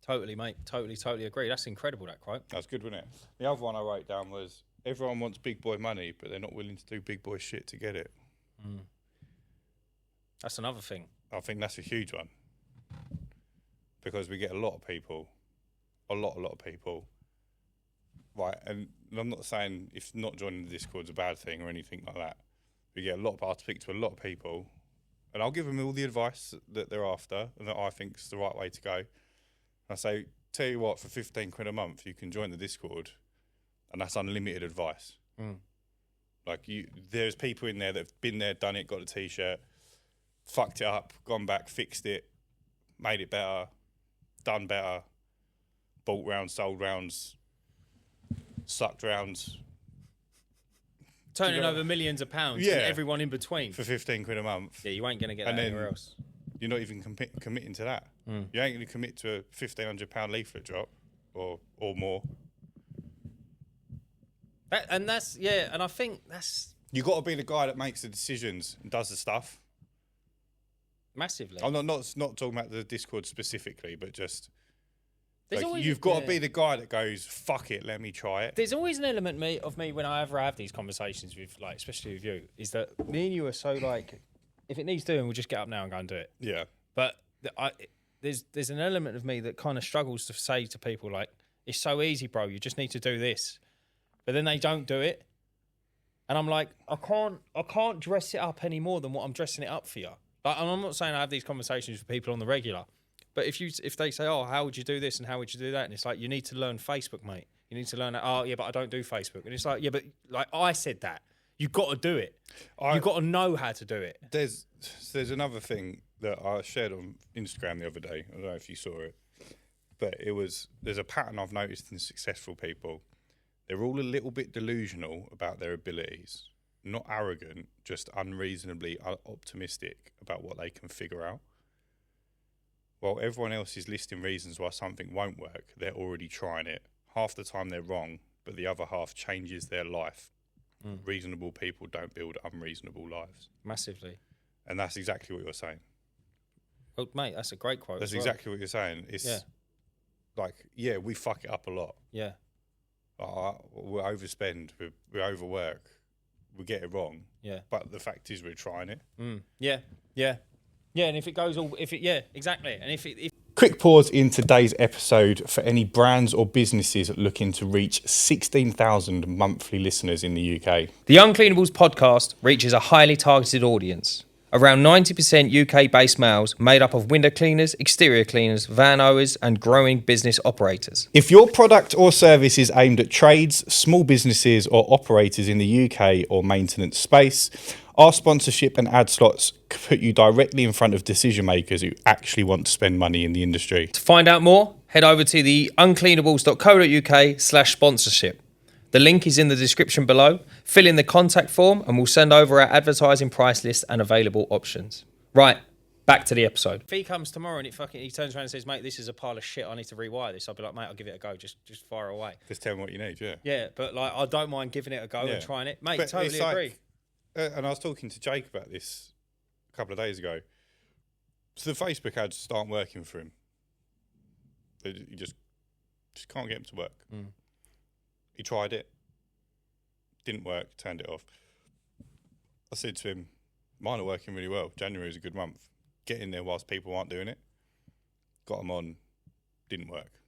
totally, mate. Totally agree. That's incredible, that quote. That's good, wasn't it? The other one I wrote down was, everyone wants big boy money, but they're not willing to do big boy shit to get it. That's another thing. I think that's a huge one. Because we get a lot of people, a lot of people, right? And I'm not saying if not joining the Discord's a bad thing or anything like that. We get I speak to a lot of people, and I'll give them all the advice that they're after and that I think is the right way to go. And I say, tell you what, for 15 quid a month, you can join the Discord, and that's unlimited advice. Like, there's people in there that have been there, done it, got a t-shirt, fucked it up, gone back, fixed it, made it better, done better, bought rounds, sold rounds, sucked rounds. Turning over millions of pounds and everyone in between. For 15 quid a month. Yeah, you ain't going to get that anywhere else. You're not even committing to that. You ain't going to commit to a £1,500 leaflet drop or more. And I think that's... You got to be the guy that makes the decisions and does the stuff. Massively. I'm not talking about the Discord specifically, but just... Always, you've got to be the guy that goes, fuck it, let me try it. There's always an element of me when I ever have these conversations with, like, especially with you, is that me and you are so, like, if it needs doing, we'll just get up now and go and do it. Yeah. But there's an element of me that kind of struggles to say to people, like, it's so easy, bro, you just need to do this. But then they don't do it. And I'm like, I can't dress it up any more than what I'm dressing it up for you. Like, and I'm not saying I have these conversations with people on the regular. But if they say, oh, how would you do this and how would you do that? And it's like, you need to learn Facebook, mate. You need to learn that. Oh, yeah, but I don't do Facebook. And it's like, yeah, but like I said that. You've got to do it. You've got to know how to do it. There's another thing that I shared on Instagram the other day. I don't know if you saw it. But there's a pattern I've noticed in successful people. They're all a little bit delusional about their abilities. Not arrogant, just unreasonably optimistic about what they can figure out. While everyone else is listing reasons why something won't work, they're already trying it. Half the time they're wrong, but the other half changes their life. Reasonable people don't build unreasonable lives. Massively. And that's exactly what you're saying. Well, mate, that's a great quote. That's exactly what you're saying. like, yeah, we fuck it up a lot. Yeah. We overspend, we overwork, we get it wrong. Yeah. But the fact is, we're trying it. Yeah. Yeah. Yeah. And if it goes all, yeah, exactly. And if Quick pause in today's episode for any brands or businesses looking to reach 16,000 monthly listeners in the UK. The Uncleanables podcast reaches a highly targeted audience. Around 90% UK-based males made up of window cleaners, exterior cleaners, van owners and growing business operators. If your product or service is aimed at trades, small businesses or operators in the UK or maintenance space, our sponsorship and ad slots put you directly in front of decision makers who actually want to spend money in the industry. To find out more, head over to the uncleanables.co.uk/sponsorship. The link is in the description below. Fill in the contact form and we'll send over our advertising price list and available options. Right, back to the episode. If he comes tomorrow and he turns around and says, mate, this is a pile of shit, I need to rewire this, I'll be like, mate, I'll give it a go, just fire away. Just tell me what you need, yeah. Yeah, but like I don't mind giving it a go and trying it. Mate, but totally agree. And I was talking to Jake about this a couple of days ago. So the Facebook ads aren't working for him. You just can't get them to work. He tried it, didn't work, turned it off. I said to him, mine are working really well. January is a good month. Get in there whilst people aren't doing it. Got them on, didn't work.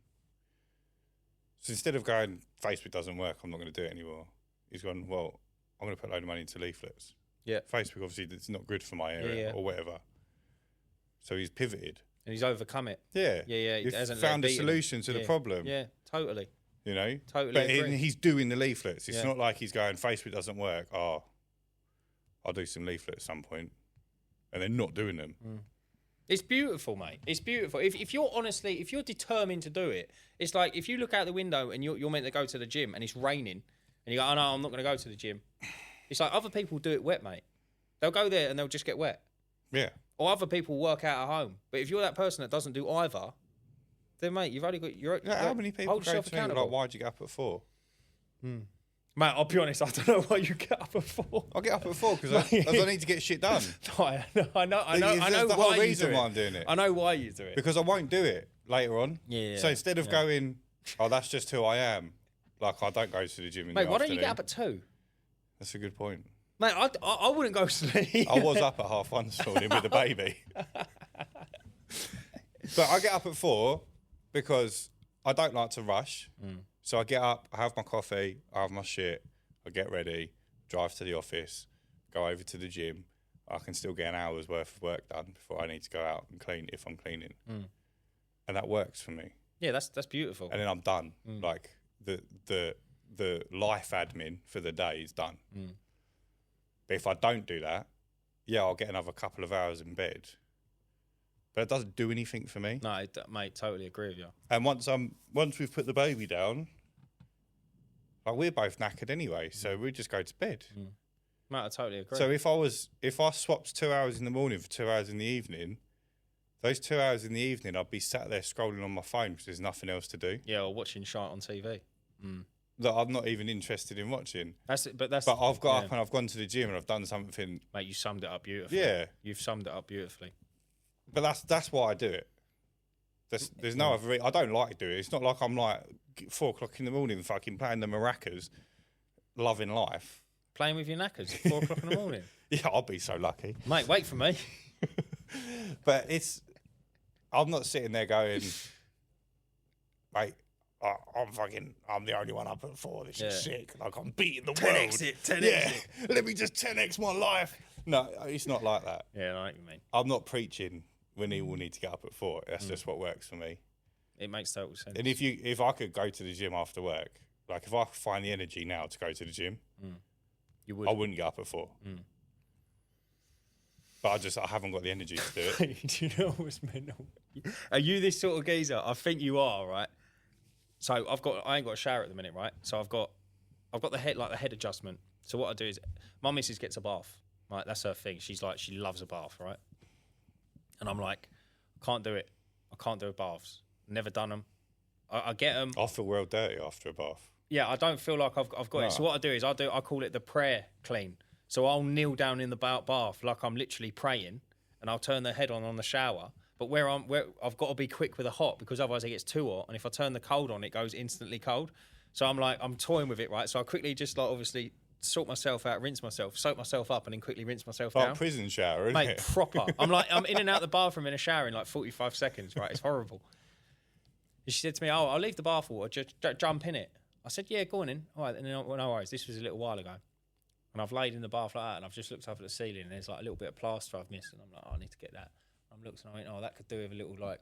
So instead of going, Facebook doesn't work, I'm not going to do it anymore, he's gone, well, I'm going to put a load of money into leaflets. Yeah. Facebook, obviously, it's not good for my area or whatever. So he's pivoted. And he's overcome it. Yeah. Yeah. He's found a solution to the problem. Yeah, totally. You know? Totally But agree. he's doing the leaflets. It's not like he's going, Facebook doesn't work. Oh, I'll do some leaflets at some point. And they're not doing them. It's beautiful, mate. It's beautiful. If you're determined to do it, it's like if you look out the window and you're meant to go to the gym and it's raining and you go, oh no, I'm not going to go to the gym. It's like other people do it wet, mate. They'll go there and they'll just get wet. Yeah. Or other people work out at home. But if you're that person that doesn't do either, then mate, you've only got how many people hold go yourself to me like, why'd you get up at 4? Mate, I'll be honest, I don't know why you get up at 4. I get up at 4 because I need to get shit done. I know That's the why whole you reason do it. why I'm doing it. I know why you do it. Because I won't do it later on. Yeah. So instead of going, oh, that's just who I am, like I don't go to the gym in Mate, the why don't you afternoon. get up at 2? That's a good point. Mate, I wouldn't go sleep. I was up at 1:30 this morning with the baby. But I get up at 4 because I don't like to rush. So I get up, I have my coffee, I have my shit, I get ready, drive to the office, go over to the gym. I can still get an hour's worth of work done before I need to go out and clean if I'm cleaning. And that works for me. Yeah, that's beautiful. And then I'm done. Like the life admin for the day is done. But if I don't do that, I'll get another couple of hours in bed. But it doesn't do anything for me. No, mate, totally agree with you. And once we've put the baby down, like we're both knackered anyway, so we just go to bed. Mate, I totally agree. So if I swapped 2 hours in the morning for 2 hours in the evening, those 2 hours in the evening I'd be sat there scrolling on my phone because there's nothing else to do. Yeah, or watching shite on TV. That I'm not even interested in watching. But I've got up and I've gone to the gym and I've done something. Mate, you summed it up beautifully. Yeah. You've summed it up beautifully. But that's why I do it. There's no other. I don't like doing it. It's not like I'm like 4 o'clock in the morning, fucking playing the maracas, loving life. Playing with your knackers at 4 o'clock in the morning. Yeah, I'll be so lucky. Mate, wait for me. But I'm not sitting there going, mate, I'm the only one up at 4. This is sick. Like I'm beating the world. 10x it. Let me just 10x my life. No, it's not like that. Yeah, I know what you mean. I'm not preaching when he will need to get up at 4. That's just what works for me. It makes total sense. And if I could go to the gym after work, like if I could find the energy now to go to the gym, you would. I wouldn't get up at 4. But I haven't got the energy to do it. Do you know what's mental? Are you this sort of geezer? I think you are, right? So I ain't got a shower at the minute, right? So I've got the head adjustment. So what I do is my missus gets a bath, right? That's her thing. She's like, she loves a bath, right? And I'm like, I can't do it. I can't do baths. Never done them. I get them. I feel real dirty after a bath. Yeah, I don't feel like I've got it. So what I do is I call it the prayer clean. So I'll kneel down in the bath like I'm literally praying, and I'll turn the head on the shower. But where I've got to be quick with the hot because otherwise it gets too hot. And if I turn the cold on, it goes instantly cold. So I'm toying with it, right? So I quickly just like obviously sort myself out, rinse myself, soak myself up, and then quickly rinse myself Like down. a prison shower, isn't Mate, it? proper. I'm in and out the bathroom in a shower in like 45 seconds, right? It's horrible. And she said to me, "Oh, I'll leave the bath water, just jump in it." I said, "Yeah, go on in." All right, and then, no worries. This was a little while ago. And I've laid in the bath like that, and I've just looked up at the ceiling, and there's like a little bit of plaster I've missed, and I'm like, I need to get that. I'm looking, and I went, that could do with a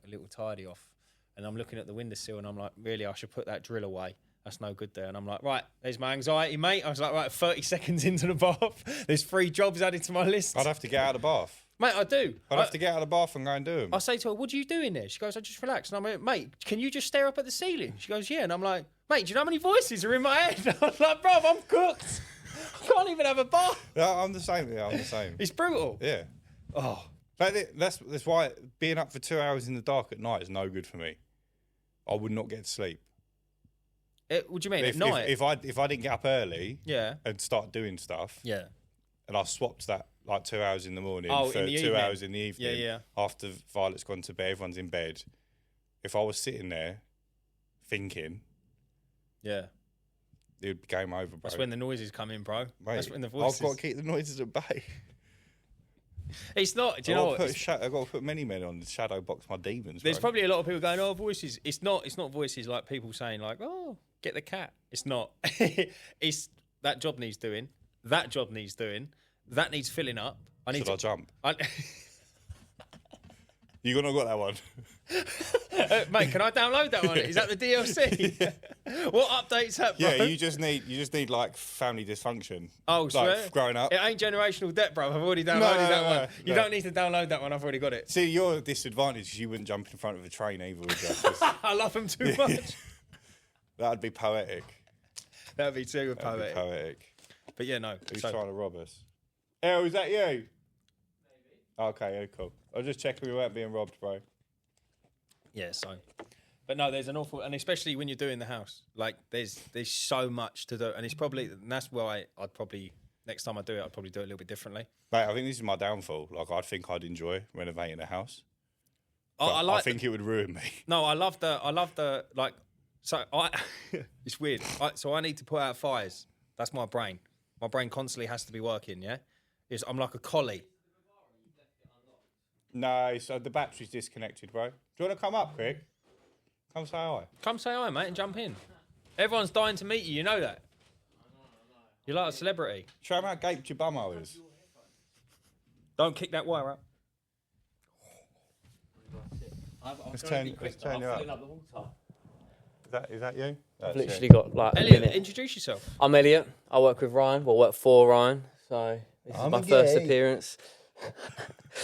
little tidy off. And I'm looking at the windowsill, and I'm like, really, I should put that drill away. That's no good there. And I'm like, right, there's my anxiety, mate. I was like, right, 30 seconds into the bath, there's 3 jobs added to my list. I'd have to get out of the bath. Mate, I do. I'd have to get out of the bath and go and do them. I say to her, what are you doing there? She goes, I just relax. And I'm like, mate, can you just stare up at the ceiling? She goes, yeah. And I'm like, mate, do you know how many voices are in my head? I was like, bruv, I'm cooked. I can't even have a bath. Yeah, I'm the same. Yeah, I'm the same. It's brutal. Yeah. Oh. But that's why being up for 2 hours in the dark at night is no good for me. I would not get to sleep. What do you mean, at night? If I didn't get up early Yeah. and start doing stuff, Yeah. and I swapped that like 2 hours in the morning for in the 2 evening. hours in the evening, Yeah. after Violet's gone to bed, everyone's in bed. If I was sitting there thinking, Yeah. it would be game over, bro. That's when the noises come in, bro. Mate, That's when the voices. I've got to keep the noises at bay. It's not. Do you know what? I've got to put many men on the shadow box my demons. There's bro. probably a lot of people going, "Oh, voices." It's not voices like people saying like, "Oh, get the cat." It's not. It's that job needs doing. That job needs doing. That needs filling up. Should I jump? I, You gonna got that one? mate, can I download that one? Is that the DLC? What updates that, bro? Yeah, you just need like family dysfunction. Oh, like swear? growing up. It ain't generational debt, bro. I've already downloaded that one. You don't need to download that one. I've already got it. See, your disadvantage is you wouldn't jump in front of a train either, would you? 'Cause I love them too much. that'd be poetic. That'd be too That'd be poetic. poetic. But yeah, no. Who's So, trying to rob us? Oh, is that you? Maybe. Okay, yeah, cool. I was just checking we weren't being robbed, bro. yeah, so. But no, there's an awful, and especially when you're doing the house, like there's so much to do, and that's why I'd probably next time I do it, I'd probably do it a little bit differently. Mate, I think this is my downfall. Like, I think I'd enjoy renovating a house. I think it would ruin me. No, I love the like. So it's weird. So I need to put out fires. That's my brain. My brain constantly has to be working. Yeah, I'm like a collie. No, so the battery's disconnected, bro. Do you want to come up, quick? Come say hi. Come say hi, mate, and jump in. Everyone's dying to meet you. You know that. You're like a celebrity. Show them how gaped your bumhole is. Don't kick that wire up. Let's turn you up. Is that you? I've literally got like a Elliot, minute. introduce yourself. I'm Elliot. I work with Ryan. Well, work for Ryan. So this is my first appearance.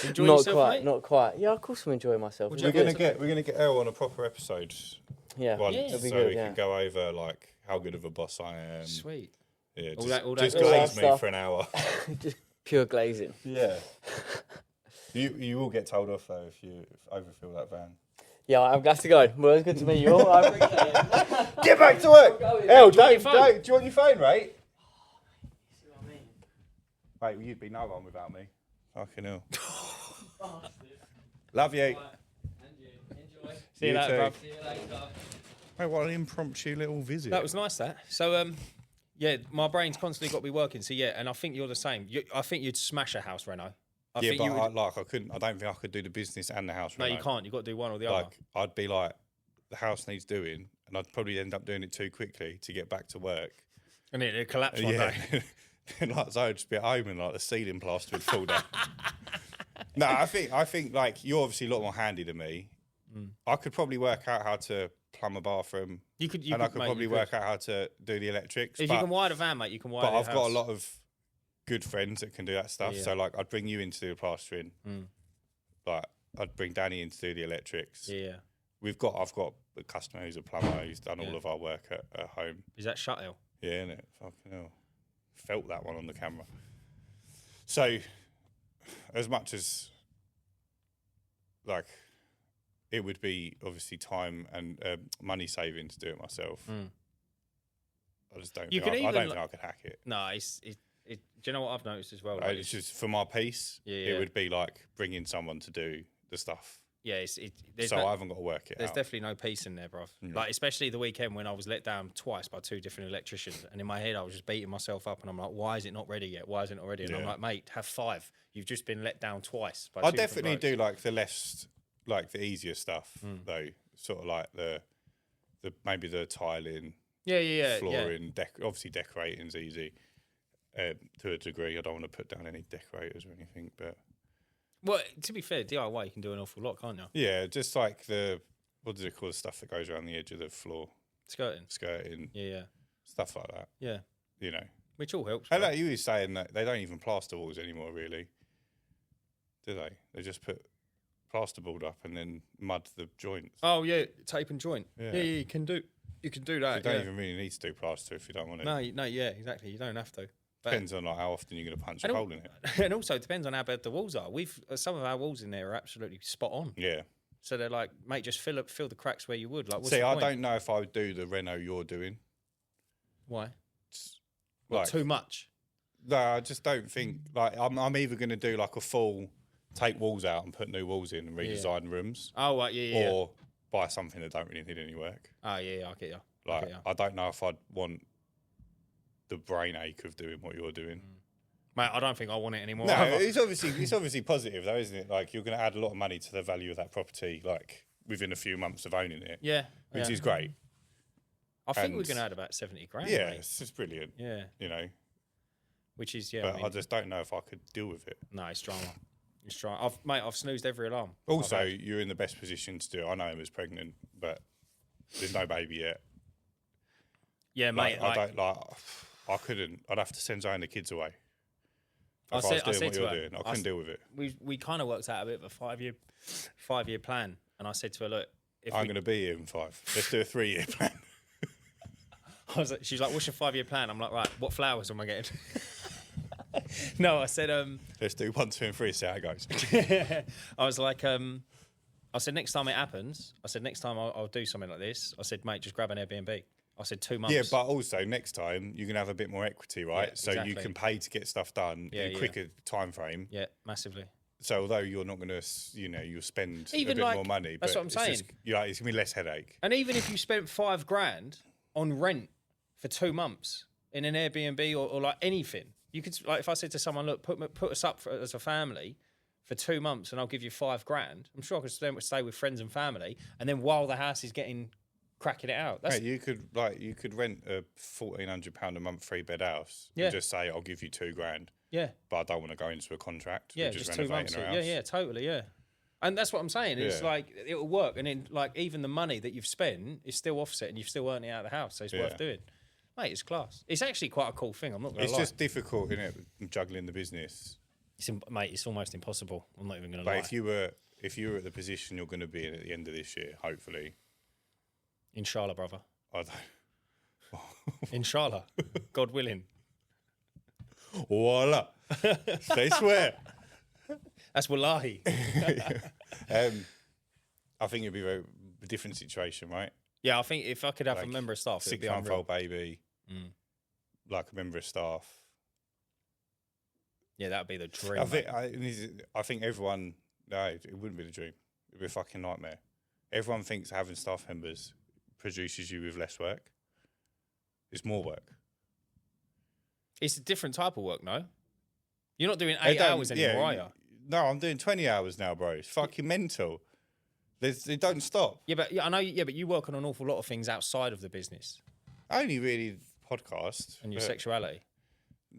Enjoy Not yourself, quite. mate. Not quite. Yeah, of course I'm enjoying myself. Would We're you- gonna get Elle on a proper episode. Yeah, Once, that'd be so good. we Yeah. can go over like how good of a boss I am. Sweet. Yeah, All just, that just all that glaze me stuff. for an hour. Just pure glazing. Yeah. You will get told off though if you overfill that van. Yeah, I'm glad to go. Well, it's good to meet you all. I appreciate it. Get back to work. Elle, Do you want your phone? do you want your phone, mate? Mate, you'd be no one without me. Fucking hell. Love you. See you You later, too. bruv. Mate, what an impromptu little visit. That was nice. That. So yeah, my brain's constantly got to be working. So yeah, and I think you're the same. I think you'd smash a house, Reno. I yeah, think but you would. I couldn't. I don't think I could do the business and the house. No, you remote. can't. You've got to do one or the other. Like, I'd be like, the house needs doing, and I'd probably end up doing it too quickly to get back to work. And it collapsed one Yeah. day. And like, so I'd just be at home and like the ceiling plaster would fall down. No, I think like you're obviously a lot more handy than me. I could probably work out how to plumb a bathroom, You could. and I could probably work out how to do the electrics. If but you can wire the van, mate, you can wire. but the I've got house. a lot of good friends that can do that stuff. Yeah. So like, I'd bring you in to do the plastering. Like, I'd bring Danny in to do the electrics. Yeah. I've got a customer who's a plumber who's done all Yeah. of our work at home. Is that shut ill? Yeah, innit? Fucking hell. Felt that one on the camera. So, as much as, like, it would be obviously time and money saving to do it myself, I just don't You think can I even, don't like- think I could hack it. No, do you know what I've noticed as well? Like, It's just for my piece, Yeah, it yeah. would be like bringing someone to do the stuff there's so no, I haven't got to work it there's out. definitely no peace in there, bruv. Like, especially the weekend when I was let down twice by 2 different electricians. And in my head, I was just beating myself up. And I'm like, why is it not ready yet? Why is it not ready? And I'm like, mate, have 5. You've just been let down twice. By I 2 definitely different do like the less, like the easier stuff, though. Sort of like the maybe the tiling, flooring, obviously decorating's easy to a degree. I don't want to put down any decorators or anything, but Well, to be fair, DIY you can do an awful lot, can't you? yeah, just like what does it call, the stuff that goes around the edge of the floor, skirting, Yeah. stuff like that. Yeah. You know, Which all helps. and bro. like you were saying that they don't even plaster walls anymore, really, do they? They just put plasterboard up and then mud the joints. Oh yeah, tape and joint. Yeah. Yeah, you can do that. You don't even really need to do plaster if you don't want to. No, yeah, exactly. You don't have to. But, Depends on like how often you're going to punch a and hole in it. and also it depends on how bad the walls are. We've some of our walls in there are absolutely spot on. Yeah. So they're like, mate, just fill the cracks where you would. Like, what's See, the I point? don't know if I would do the reno you're doing. Why? Like, Too much. No, I just don't think like I'm either going to do like a full take walls out and put new walls in and redesign rooms, Oh, right, yeah. or buy something that don't really need any work. Oh, yeah, I get you. Like I don't know if I'd want the brain ache of doing what you're doing. Mate, I don't think I want it anymore. No, either. it's obviously positive though, isn't it? Like you're going to add a lot of money to the value of that property, like within a few months of owning it. Yeah. which yeah. is great. I think we're and- going to add about 70 grand. Yeah, mate. it's just brilliant. Yeah. You know, Which is, yeah. but I mean, I just don't know if I could deal with it. no, it's drama. It's drama. I've snoozed every alarm. Also, I've had. you're in the best position to do it. I know Emma's pregnant, but there's no baby yet. Yeah, mate. I don't like. I couldn't. I'd have to send Zoe and the kids away. I If I said was doing to what you're her, doing, I couldn't deal with it. we kind of worked out a bit of a 5-year plan, and I said to her, look, if I'm going to be here in 5. Let's do a 3-year plan. she's like, what's your 5-year plan? I'm like, right, what flowers am I getting? No, I said, Let's do 1, 2, and 3. See how it goes. I was like, I said, next time it happens, I said, next time I'll do something like this. I said, mate, just grab an Airbnb. I said 2 months. Yeah, but also next time you're going to have a bit more equity, right? Yeah, so exactly. you can pay to get stuff done in a quicker time frame. Yeah, massively. So although you're not going to, you'll spend Even a bit like- more money. that's but what I'm it's saying. just, it's going to be less headache. And even if you spent 5 grand on rent for 2 months in an Airbnb or like anything, you could, like, if I said to someone, look, put us up as a family for 2 months and I'll give you 5 grand, I'm sure I could stay with friends and family. And then while the house is cracking it out, that's Mate, you could rent a £1,400 a month 3-bed house. Yeah. And just say I'll give you 2 grand, yeah, but I don't want to go into a contract. yeah, We're just 2 months. renovating our Yeah, house. yeah, totally, yeah. And that's what I'm saying. It's Yeah. like it'll work, and then like even the money that you've spent is still offset, and you've still earned it out of the house, so it's worth Yeah. doing. Mate, it's class. It's actually quite a cool thing. I'm not going to It's lie. just difficult, isn't it, juggling the business. Mate, it's almost impossible. I'm not even going to But lie. if you were at the position you're going to be in at the end of this year, hopefully, Inshallah, brother. I don't. Inshallah. God willing. Voila. They swear. That's wallahi. I think it'd be a different situation, right? Yeah, I think if I could have Like, a member of staff, it'd be 6-month-old unreal. baby, Mm. like a member of staff. Yeah, that'd be the dream. I think mate. I think everyone. No, it wouldn't be the dream. It'd be a fucking nightmare. Everyone thinks having staff members produces you with less work. It's more work. It's a different type of work, no? You're not doing They 8 don't- hours anymore, are you? No, I'm doing 20 hours now, bro. It's fucking mental. They don't stop. Yeah, but I know. Yeah, but you work on an awful lot of things outside of the business Only really podcast. and your but sexuality.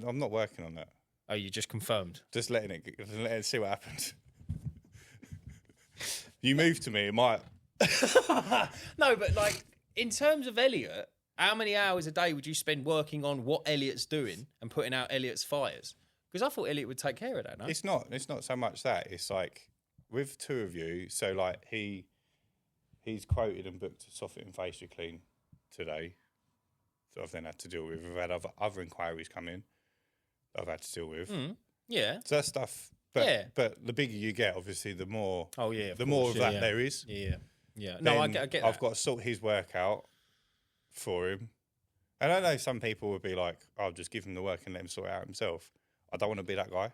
I'm not working on that. Oh, you just confirmed. Just letting it see what happens. You move to me, it might. No, but like in terms of Elliot, how many hours a day would you spend working on what Elliot's doing and putting out Elliot's fires? Because I thought Elliot would take care of that. No, It's not so much that. It's like with 2 of you. So like he's quoted and booked a soffit and facial clean today. So I've then had to deal with. We've had other inquiries come in that I've had to deal with. yeah. So that's stuff. But Yeah. but the bigger you get, obviously, the more. Oh yeah. The more of yeah, that yeah. there is. Yeah. Yeah. No, I Then get I've that. got to sort his work out for him. And I know some people would be like, "I'll just give him the work and let him sort it out himself." I don't want to be that guy.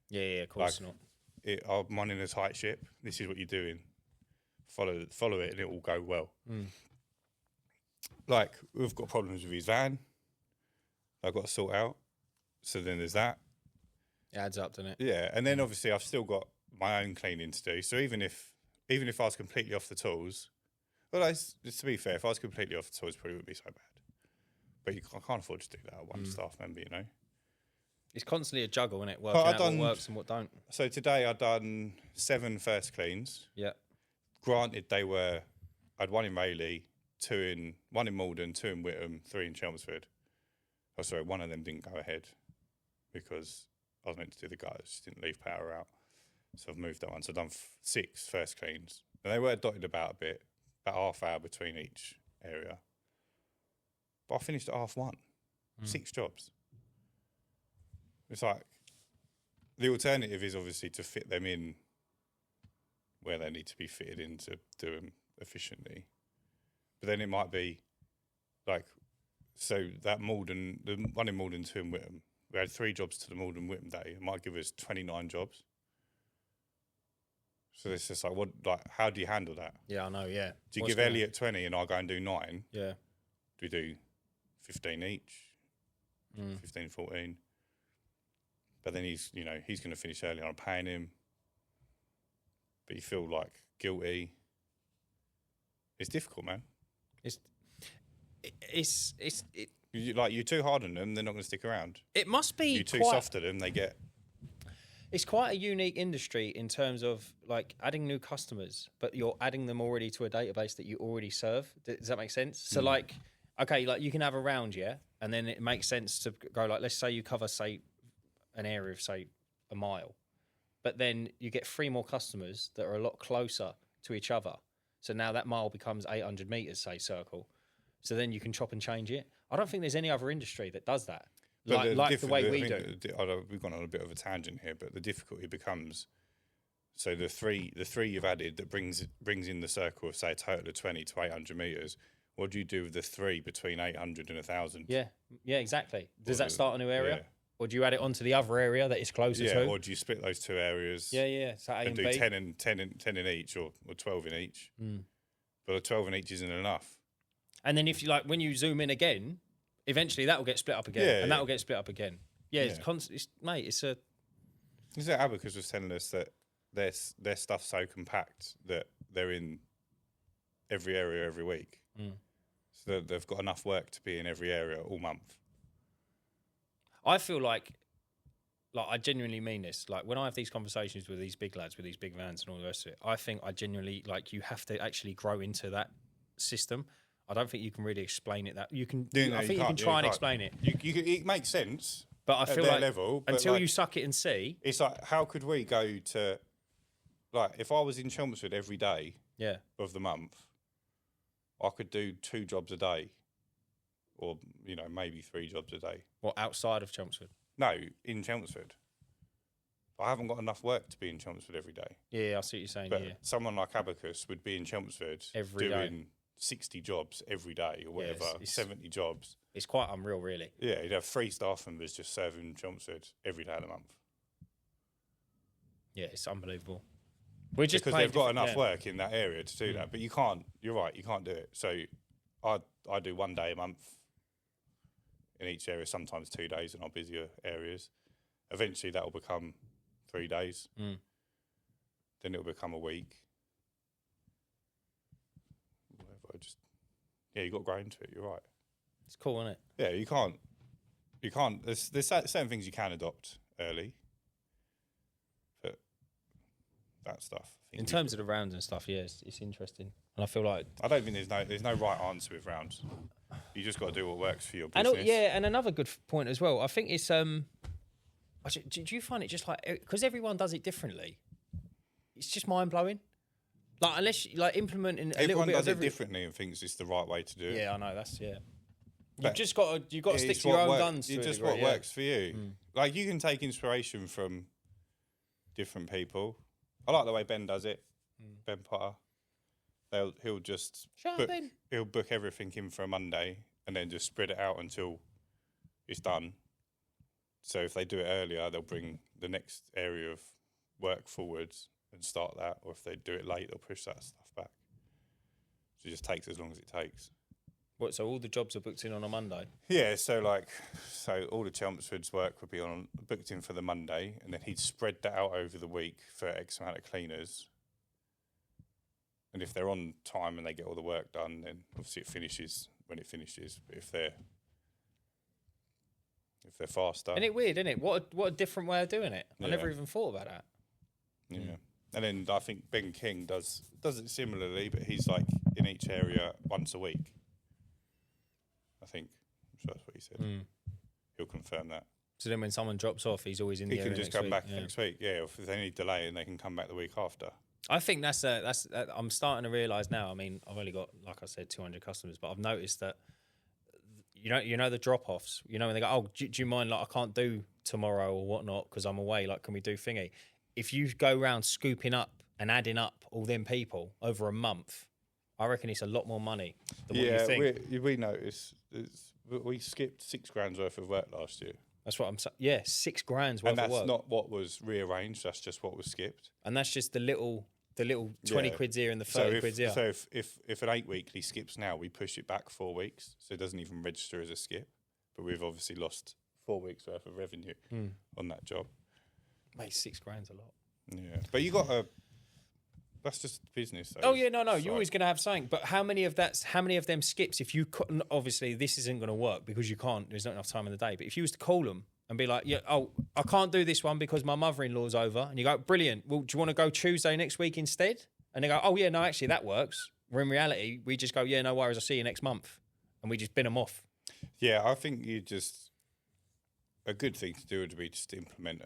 Yeah, of course not. I'm running a tight ship. This is what you're doing. follow it, and it will go well. Like, we've got problems with his van. I've got to sort out. So then there's that. It adds up, doesn't it? Yeah, and then obviously I've still got my own cleaning to do. So even if I was completely off the tools, well, to be fair, if I was completely off the tools, it probably wouldn't be so bad. But I can't afford to do that at one staff member, you know. It's constantly a juggle, isn't it? Working out what works and what don't. So today I've done 7 first cleans. Yeah. Granted, I had 1 in Rayleigh, 1 in Malden, 2 in Whittam, 3 in Chelmsford. Oh, sorry, 1 of them didn't go ahead because I was meant to do the gutters, just didn't leave power out. So I've moved that one. So I've done 6 first cleans. And they were dotted about a bit, about half hour between each area. But I finished at 1:30. 6 jobs. It's like, the alternative is obviously to fit them in where they need to be fitted in to do them efficiently. But then it might be like, so that Malden, the 1 in Malden, 2 in Whittam, we had 3 jobs to the Malden Whittam day. It might give us 29 jobs. So it's just like, how do you handle that? Yeah, I know, yeah. Do you give Elliot 20 and I go and do 9? Yeah. Do we do 15 each? 15, 14? But then he's going to finish early and I'm paying him. But you feel like guilty. It's difficult, man. You're too hard on them, they're not going to stick around. It must be You're too soft to them, they get. It's quite a unique industry in terms of like adding new customers, but you're adding them already to a database that you already serve. Does that make sense? So like, okay, like you can have a round, yeah, and then it makes sense to go like, let's say you cover, say, an area of, say, a mile, but then you get 3 more customers that are a lot closer to each other. So now that mile becomes 800 meters, say, circle. So then you can chop and change it. I don't think there's any other industry that does that. Like the way we do. We've gone on a bit of a tangent here, but the difficulty becomes, so the three you've added that brings in the circle of, say, a total of 20 to 800 meters. What do you do with the 3 between 800 and 1,000? Yeah, exactly. Does that start a new area? Yeah. Or do you add it onto the other area that is closer to? Or do you split those 2 areas? Yeah. So A and do B. 10 in each, or 12 in each. But a 12 in each isn't enough. And then if you when you zoom in again, eventually that will get split up again, and that will get split up again. Yeah, it's constant, mate. It's a. Is that Abacus was telling us that their stuff's so compact that they're in every area every week, so they've got enough work to be in every area all month. I feel like I genuinely mean this. Like when I have these conversations with these big lads, with these big vans and all the rest of it, I think I genuinely you have to actually grow into that system. I don't think you can really explain it. That you can. I think you can try and explain it. It makes sense, but I feel like level, but until you suck it and see, it's like, how could we go to, like, if I was in Chelmsford every day, of the month, I could do 2 jobs a day, or maybe 3 jobs a day. What, outside of Chelmsford? No, in Chelmsford. I haven't got enough work to be in Chelmsford every day. Yeah, I see what you're saying. But someone like Abacus would be in Chelmsford doing 60 jobs every day or whatever, 70 jobs. It's quite unreal, really. Yeah, you'd have 3 staff members just serving Chelmsford every day of the month. Yeah, it's unbelievable. We're just because they've got enough work in that area to do that. But you can't. You're right. You can't do it. So I do 1 day a month in each area, sometimes 2 days in our busier areas. Eventually, that will become 3 days. Then it will become a week. You got to grow into it. You're right. It's cool, isn't it? Yeah, you can't. There's certain things you can adopt early, but that stuff. In terms of the rounds and stuff, it's interesting, and I feel like I don't think there's no right answer with rounds. You just got to do what works for your business. And another good point as well. I think it's do you find it just like, because everyone does it differently? It's just mind blowing. Like unless you implementing a little bit does of it differently and thinks it's the right way to do it. Yeah, I know You've just got to stick to your own guns. It's just what works for you. Like you can take inspiration from different people. I like the way Ben does it. Ben Potter. He'll just he'll book everything in for a Monday and then just spread it out until it's done. So if they do it earlier, they'll bring the next area of work forwards and start that, or if they do it late, they'll push that stuff back. So it just takes as long as it takes. What? So all the jobs are booked in on a Monday. Yeah, so all the Chelmsford's work would be booked in for the Monday, and then he'd spread that out over the week for X amount of cleaners. And if they're on time and they get all the work done, then obviously it finishes when it finishes. But if they're faster, Isn't it weird? Isn't it? What a different way of doing it. I Yeah. never even thought about that. yeah. And then I think Ben King does it similarly, but he's like in each area once a week. I think. I'm sure that's what he said. He'll confirm that. So then when someone drops off, he's always in the He area can just next come week. back Yeah. next week. Yeah, if there's any delay, and they can come back the week after. I think that's I'm starting to realise now. I mean, I've only got, like I said, 200 customers, but I've noticed that you know the drop-offs. You know when they go, oh, do you mind? Like I can't do tomorrow or whatnot because I'm away. Like, can we do thingy? If you go around scooping up and adding up all them people over a month, I reckon it's a lot more money than what you think. we noticed we skipped $6,000 worth of work last year. That's what I'm saying. Yeah, $6,000 worth And of work. that's not what was rearranged. That's just what was skipped. And that's just the little 20 quids here and the 30 quids here. So if an 8 weekly skips now, we push it back 4 weeks, so it doesn't even register as a skip. But we've obviously lost 4 weeks worth of revenue on that job. Mate, $6,000's a lot. Yeah, but you got that's just business. Though. Oh yeah, no, It's you're like- always going to have something. But how many of them skips? If you couldn't, obviously this isn't going to work because you can't. There's not enough time in the day. But if you was to call them and be like, yeah, oh, I can't do this one because my mother-in-law's over, and you go, brilliant. Well, do you want to go Tuesday next week instead? And they go, oh yeah, no, actually that works. Where in reality, we just go, yeah, no worries, I'll see you next month, and we just bin them off. Yeah, I think a good thing to do would be just to implement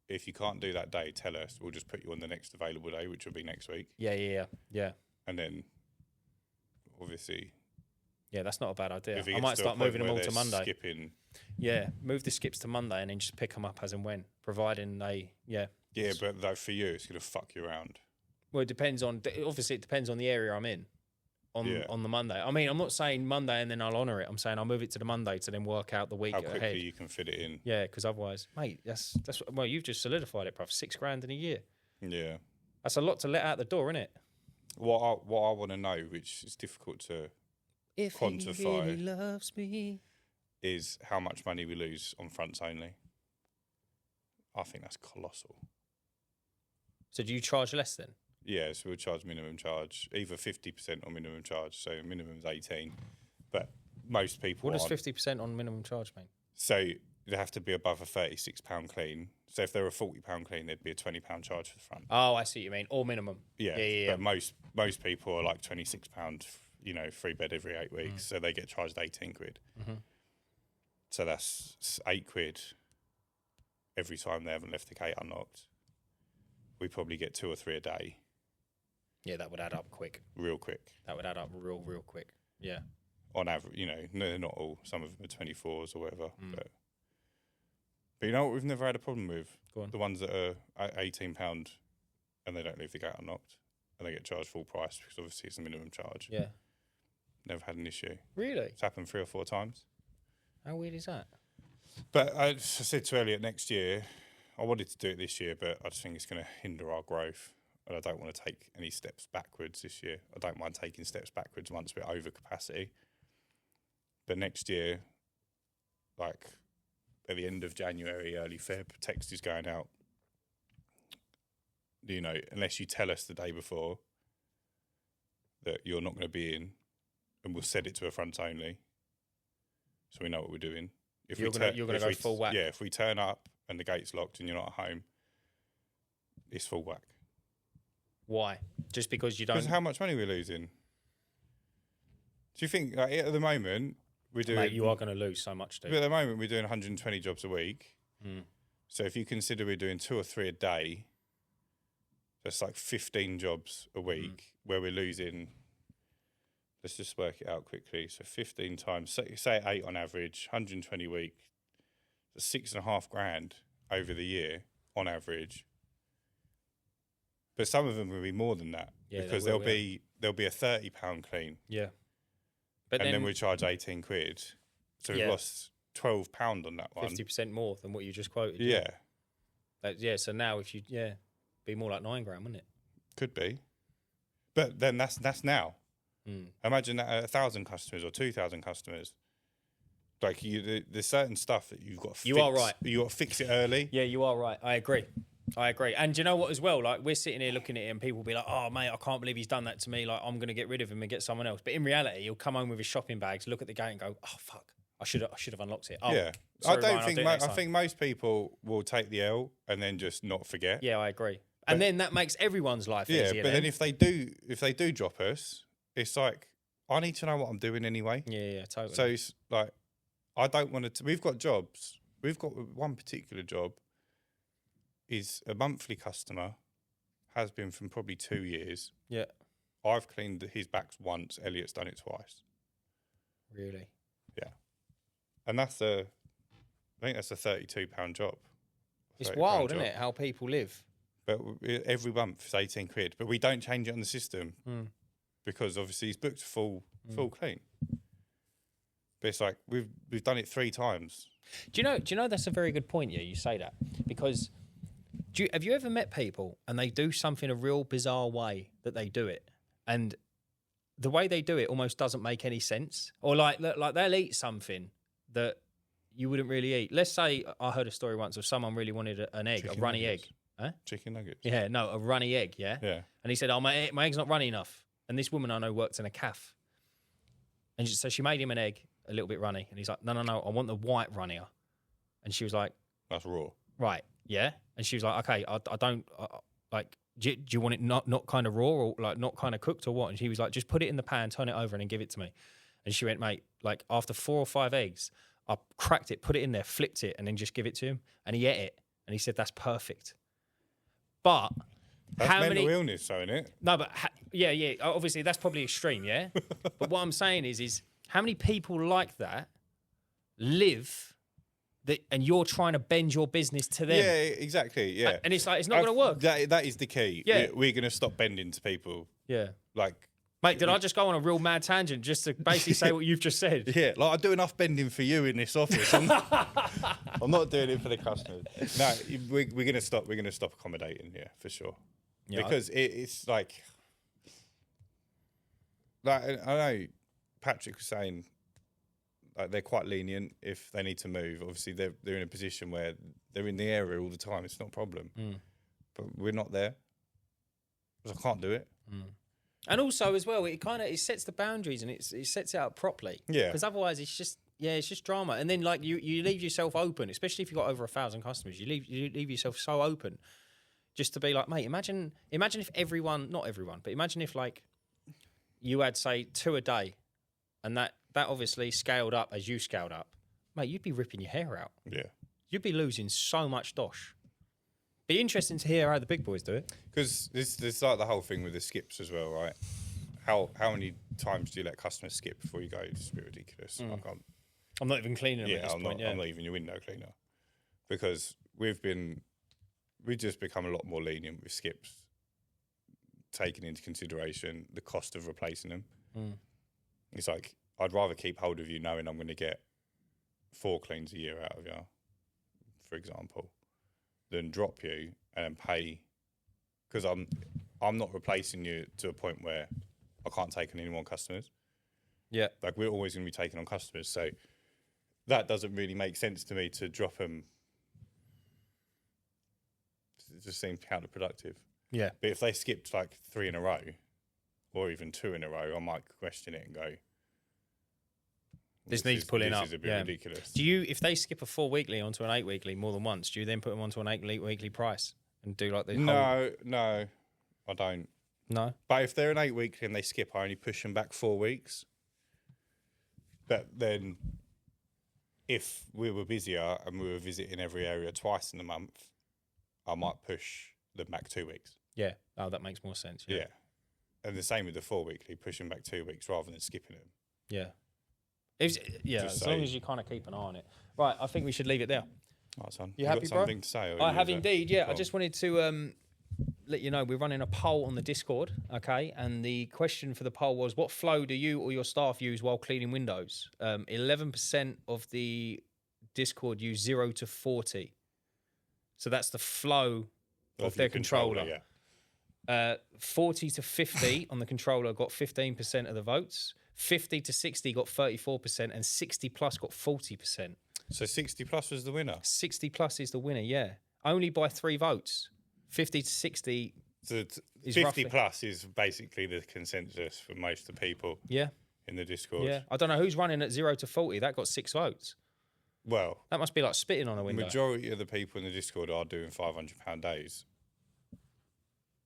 if you can't do that day, tell us. We'll just put you on the next available day, which will be next week. Yeah. And then, obviously, Yeah, that's not a bad idea. if it I gets might to a start point moving them where all to they're Monday. Skipping, Yeah, move the skips to Monday and then just pick them up as and when, providing they, yeah, but though for you, it's going to fuck you around. Well, it depends on, obviously it depends on the area I'm in on the Monday. I mean, I'm not saying Monday and then I'll honour it. I'm saying I'll move it to the Monday to then work out the week How quickly ahead. you can fit it in. Yeah, because otherwise, mate, that's well, you've just solidified it, bruv. $6,000 in a year. Yeah. That's a lot to let out the door, isn't it? What I want to know, which is difficult to If quantify, he really loves me. is how much money we lose on fronts only. I think that's colossal. So do you charge less then? Yeah, so we'll charge minimum charge, either 50% or minimum charge. So minimum's 18, but most people. What does aren't. 50% on minimum charge mean? So they have to be above a £36 clean. So if they're a £40 clean, there'd be a £20 charge for the front. Oh, I see what you mean. Or minimum. Yeah. But most people are like £26. Free bed every 8 weeks, so they get charged 18 quid. Mm-hmm. So that's 8 quid every time they haven't left the gate unlocked. We probably get 2 or 3 a day. Yeah, that would add up quick. Real quick. That would add up real quick. Yeah. On average, they're not all. Some of them are 24s or whatever. But you know what we've never had a problem with? Go on. The ones that are £18 and they don't leave the gate unlocked and they get charged full price because obviously it's a minimum charge. Yeah. Never had an issue. Really? It's happened 3 or 4 times. How weird is that? But I said to Elliot next year, I wanted to do it this year, but I just think it's going to hinder our growth. And I don't want to take any steps backwards this year. I don't mind taking steps backwards once we're over capacity. But next year, like at the end of January, early Feb, text is going out. Unless you tell us the day before that you're not going to be in, and we'll set it to a front only, so we know what we're doing. If You're going to go full whack. Yeah, if we turn up and the gate's locked and you're not at home, it's full whack. Why? Just because you don't... Because how much money we're losing? Do you think, at the moment, we're doing... Mate, you are going to lose so much, dude. But at the moment, we're doing 120 jobs a week. So if you consider we're doing 2 or 3 a day, that's like 15 jobs a week where we're losing... Let's just work it out quickly. So 15 times, say 8 on average, 120 a week. That's $6,500 over the year on average. But some of them will be more than that because there'll be a £30 clean. Yeah. But then we charge 18 quid. So we've lost £12 on that one. 50% more than what you just quoted. Yeah. So now if you, be more like $9,000, wouldn't it? Could be. But then that's now. Imagine that at 1,000 customers or 2,000 customers. Like there's certain stuff that you've got to fix. You are right. You got to fix it early. Yeah, you are right. I agree. And do you know what as well? Like, we're sitting here looking at it and people will be like, oh, mate, I can't believe he's done that to me. Like, I'm going to get rid of him and get someone else. But in reality, he'll come home with his shopping bags, look at the gate and go, oh, fuck, I should have unlocked it. Oh, Yeah. sorry, I don't Ryan, think I'll do it next I time. think most people will take the L and then just not forget. Yeah, I agree. And then that makes everyone's life Yeah, easier. but then if they do drop us, it's like, I need to know what I'm doing anyway. Yeah, totally. So it's like, I don't want to. We've got jobs. We've got one particular job. Is a monthly customer, has been from probably 2 years. Yeah. I've cleaned his backs once. Elliot's done it twice. Really? Yeah, and I think that's a £32 job. It's £30 wild, job. isn't it? How people live. But every month it's 18 quid. But we don't change it on the system because obviously he's booked full clean. But it's like we've done it 3 times. Do you know that's a very good point? Yeah, you say that because have you ever met people and they do something a real bizarre way that they do it, and the way they do it almost doesn't make any sense, or like they'll eat something that you wouldn't really eat. Let's say I heard a story once of someone really wanted an egg, Chicken a runny nuggets. egg. Huh? Chicken nuggets. Yeah, no, a runny egg. Yeah. Yeah. And he said, "Oh, my egg's not runny enough." And this woman I know worked in a cafe, and so she made him an egg a little bit runny, and he's like, "No, I want the white runnier." And she was like, That's raw. "Right, yeah." And she was like, "Okay, I don't like. Do you want it not kind of raw or like not kind of cooked or what?" And he was like, "Just put it in the pan, turn it over, and then give it to me." And she went, "Mate, like after 4 or 5 eggs, I cracked it, put it in there, flipped it, and then just give it to him." And he ate it, and he said, "That's perfect." But That's how mental many? illness, though, isn't it? No, but yeah. Obviously, that's probably extreme, yeah. But what I'm saying is how many people like that live that, and you're trying to bend your business to them? Yeah, exactly. Yeah, And it's like it's not going to work. That is the key. Yeah. We're going to stop bending to people. Yeah. Like, Mate, did I just go on a real mad tangent just to basically say what you've just said? yeah, like I do enough bending for you in this office. I'm not doing it for the customers. No, we're going to stop. We're going to stop accommodating. Yeah, for sure. Yeah, Because it's like I know Patrick was saying like they're quite lenient if they need to move. Obviously, they're in a position where they're in the area all the time. It's not a problem. But we're not there. Because I can't do it. And also as well, it sets the boundaries and it sets it out properly. Yeah. Because otherwise it's just drama. And then like you leave yourself open, especially if you've got over 1,000 customers. You leave yourself so open just to be like, mate, imagine if everyone, not everyone, but imagine if like you had say 2 a day, and that obviously scaled up as you scaled up, mate, you'd be ripping your hair out. Yeah. You'd be losing so much dosh. Be interesting to hear how the big boys do it. Because there's like the whole thing with the skips as well, right? How many times do you let customers skip before you go? It's a bit ridiculous. I'm not even cleaning them Yeah, at this point. I'm not even your window cleaner. Because we've just become a lot more lenient with skips, taking into consideration the cost of replacing them. It's like, I'd rather keep hold of you knowing I'm going to get 4 cleans a year out of you, for example, than drop you and pay, because I'm not replacing you to a point where I can't take on any more customers. Yeah. Like, we're always going to be taking on customers, so that doesn't really make sense to me to drop them. It just seems counterproductive. Yeah. But if they skipped like 3 in a row, or even 2 in a row, I might question it and go, This needs pulling up. This is a bit ridiculous. Do you, if they skip a 4 weekly onto an 8 weekly more than once, do you then put them onto an 8 weekly price and do like the whole... No, I don't. No? But if they're an 8 weekly and they skip, I only push them back 4 weeks. But then, if we were busier and we were visiting every area twice in a month, I might push them back 2 weeks. Yeah. Oh, that makes more sense. Yeah. And the same with the 4 weekly, push them back 2 weeks rather than skipping them. Yeah. Just as long as you kind of keep an eye on it. Right, I think we should leave it there. Right, son. You got happy, bro? something to say? Or I you have was, indeed, yeah. go I on. just wanted to let you know we're running a poll on the Discord, okay? And the question for the poll was, what flow do you or your staff use while cleaning windows? 11% of the Discord use 0 to 40. So that's the flow of their your controller. yeah. 40 to 50 on the controller got 15% of the votes. 50 to 60 got 34%, and 60 plus got 40%. So 60 plus was the winner. 60 plus is the winner, yeah. Only by 3 votes. 50 to 60 So is 50 roughly. plus is basically the consensus for most of the people Yeah, in the Discord. yeah. I don't know who's running at 0 to 40. That got 6 votes. Well, That must be like spitting on a the window. majority of the people in the Discord are doing £500 days.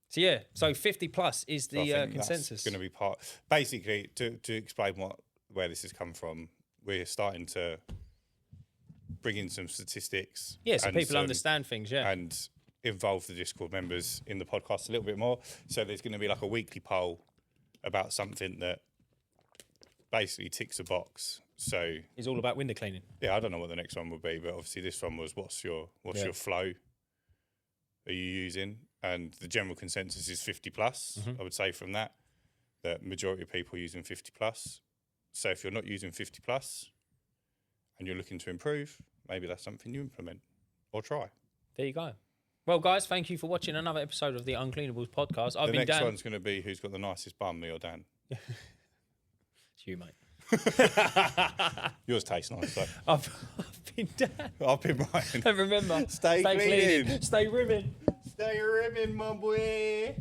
So yeah, so 50 plus is So I the think consensus. That's going to be part. Basically, to explain where this has come from, we're starting to bring in some statistics. Yeah, so and people some- understand things, yeah. and involve the Discord members in the podcast a little bit more. So there's going to be like a weekly poll about something that basically ticks a box. So It's all about window cleaning. yeah, I don't know what the next one would be, but obviously this one was what's your flow are you using? And the general consensus is 50 plus. I would say from that majority of people are using 50 plus. So if you're not using 50 plus and you're looking to improve, maybe that's something you implement or try. There you go. Well, guys, thank you for watching another episode of the Uncleanables podcast. I've The been next Dan. one's going to be who's got the nicest bum, me or Dan. It's you, mate. Yours tastes nice. So. I've been Dan. I've been Ryan. And remember, Stay cleaning. Stay ribbing. Stay ribbing, my boy.